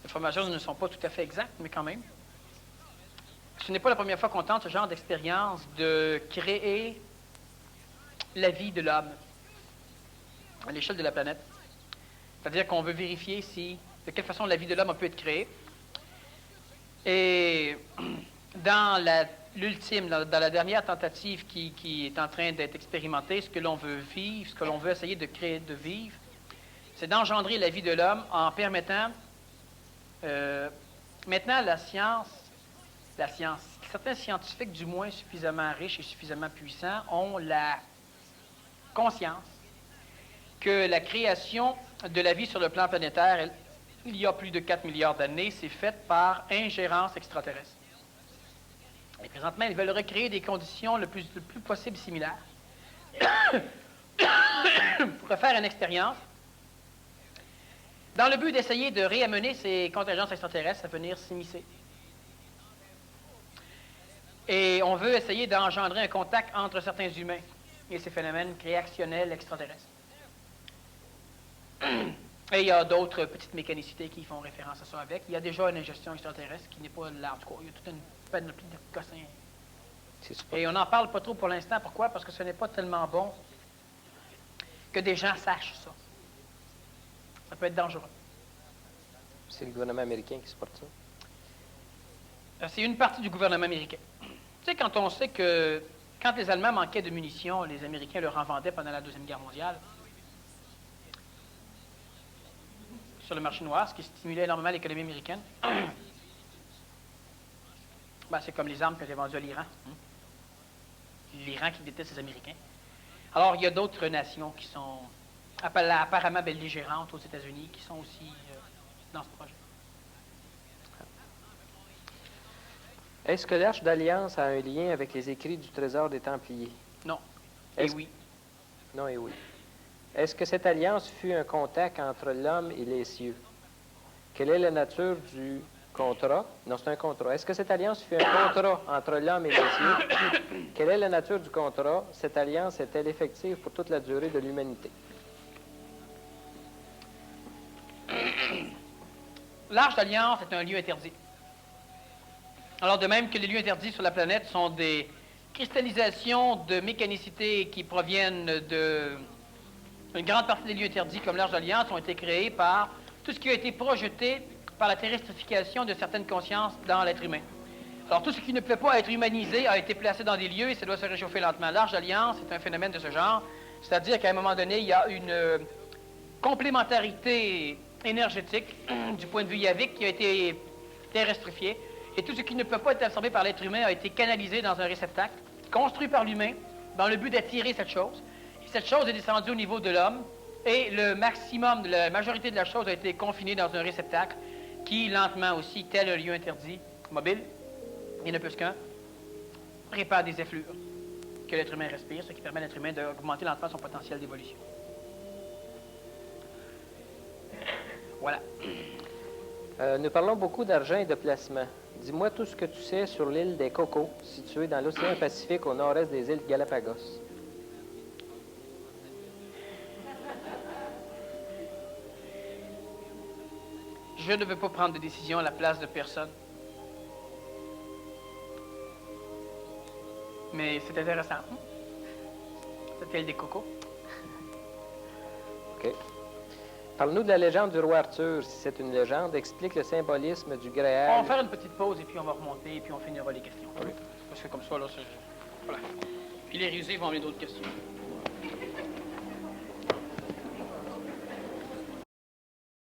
[SPEAKER 2] Les informations ne sont pas tout à fait exactes, mais quand même. Ce n'est pas la première fois qu'on tente ce genre d'expérience de créer la vie de l'homme à l'échelle de la planète. C'est-à-dire qu'on veut vérifier de quelle façon la vie de l'homme peut être créée. Et dans la dernière tentative qui est en train d'être expérimentée, ce que l'on veut vivre, ce que l'on veut essayer de créer, de vivre, c'est d'engendrer la vie de l'homme en permettant... maintenant, la science, certains scientifiques, du moins suffisamment riches et suffisamment puissants, ont la conscience que la création de la vie sur le plan planétaire, il y a plus de 4 milliards d'années, c'est faite par ingérence extraterrestre. Et présentement, ils veulent recréer des conditions le plus possible similaires pour faire une expérience dans le but d'essayer de réamener ces contingences extraterrestres à venir s'immiscer. Et on veut essayer d'engendrer un contact entre certains humains et ces phénomènes créationnels extraterrestres. Et il y a d'autres petites mécanicités qui font référence à ça avec. Il y a déjà une ingestion extraterrestre qui n'est pas là. En tout cas, il y a toute une panoplie de cossins. Et on n'en parle pas trop pour l'instant. Pourquoi? Parce que ce n'est pas tellement bon que des gens sachent ça. Ça peut être dangereux.
[SPEAKER 1] C'est le gouvernement américain qui supporte ça?
[SPEAKER 2] C'est une partie du gouvernement américain. Tu sais, quand on sait que quand les Allemands manquaient de munitions, les Américains leur en vendaient pendant la Deuxième Guerre mondiale sur le marché noir, ce qui stimulait énormément l'économie américaine. Ben, c'est comme les armes que j'ai vendues à l'Iran. L'Iran qui déteste les Américains. Alors, il y a d'autres nations qui sont apparemment belligérantes aux États-Unis qui sont aussi dans ce projet.
[SPEAKER 1] Est-ce que l'Arche d'Alliance a un lien avec les écrits du Trésor des Templiers?
[SPEAKER 2] Non. Et oui.
[SPEAKER 1] Non et oui. Est-ce que cette alliance fut un contact entre l'homme et les cieux? Quelle est la nature du contrat? Non, c'est un contrat. Est-ce que cette alliance fut un contrat entre l'homme et les cieux? Quelle est la nature du contrat? Cette alliance est-elle effective pour toute la durée de l'humanité?
[SPEAKER 2] L'Arche d'Alliance est un lieu interdit. Alors, de même que les lieux interdits sur la planète sont des cristallisations de mécanicité qui proviennent de... Une grande partie des lieux interdits, comme l'Arche d'Alliance, ont été créés par tout ce qui a été projeté par la terrestrification de certaines consciences dans l'être humain. Alors, tout ce qui ne peut pas être humanisé a été placé dans des lieux et ça doit se réchauffer lentement. L'Arche d'Alliance est un phénomène de ce genre, c'est-à-dire qu'à un moment donné, il y a une complémentarité énergétique du point de vue yavique qui a été terrestrifiée et tout ce qui ne peut pas être absorbé par l'être humain a été canalisé dans un réceptacle construit par l'humain dans le but d'attirer cette chose. Et cette chose est descendue au niveau de l'homme et le maximum, la majorité de la chose a été confinée dans un réceptacle qui, lentement aussi, tel un lieu interdit, mobile, il ne plus qu'un, répand des effluves que l'être humain respire, ce qui permet à l'être humain d'augmenter lentement son potentiel d'évolution. Voilà.
[SPEAKER 1] Nous parlons beaucoup d'argent et de placement. Dis-moi tout ce que tu sais sur l'île des Cocos, située dans l'océan Pacifique au nord-est des îles Galapagos.
[SPEAKER 2] Je ne veux pas prendre de décision à la place de personne. Mais c'est intéressant. Cette île des Cocos.
[SPEAKER 1] OK. Parle-nous de la légende du roi Arthur. Si c'est une légende, explique le symbolisme du
[SPEAKER 2] On
[SPEAKER 1] Graal.
[SPEAKER 2] va faire une petite pause et puis on va remonter et puis on finira les questions.
[SPEAKER 1] Oui.
[SPEAKER 2] Parce que comme ça, là, c'est... Voilà. Puis les rusés vont amener d'autres questions.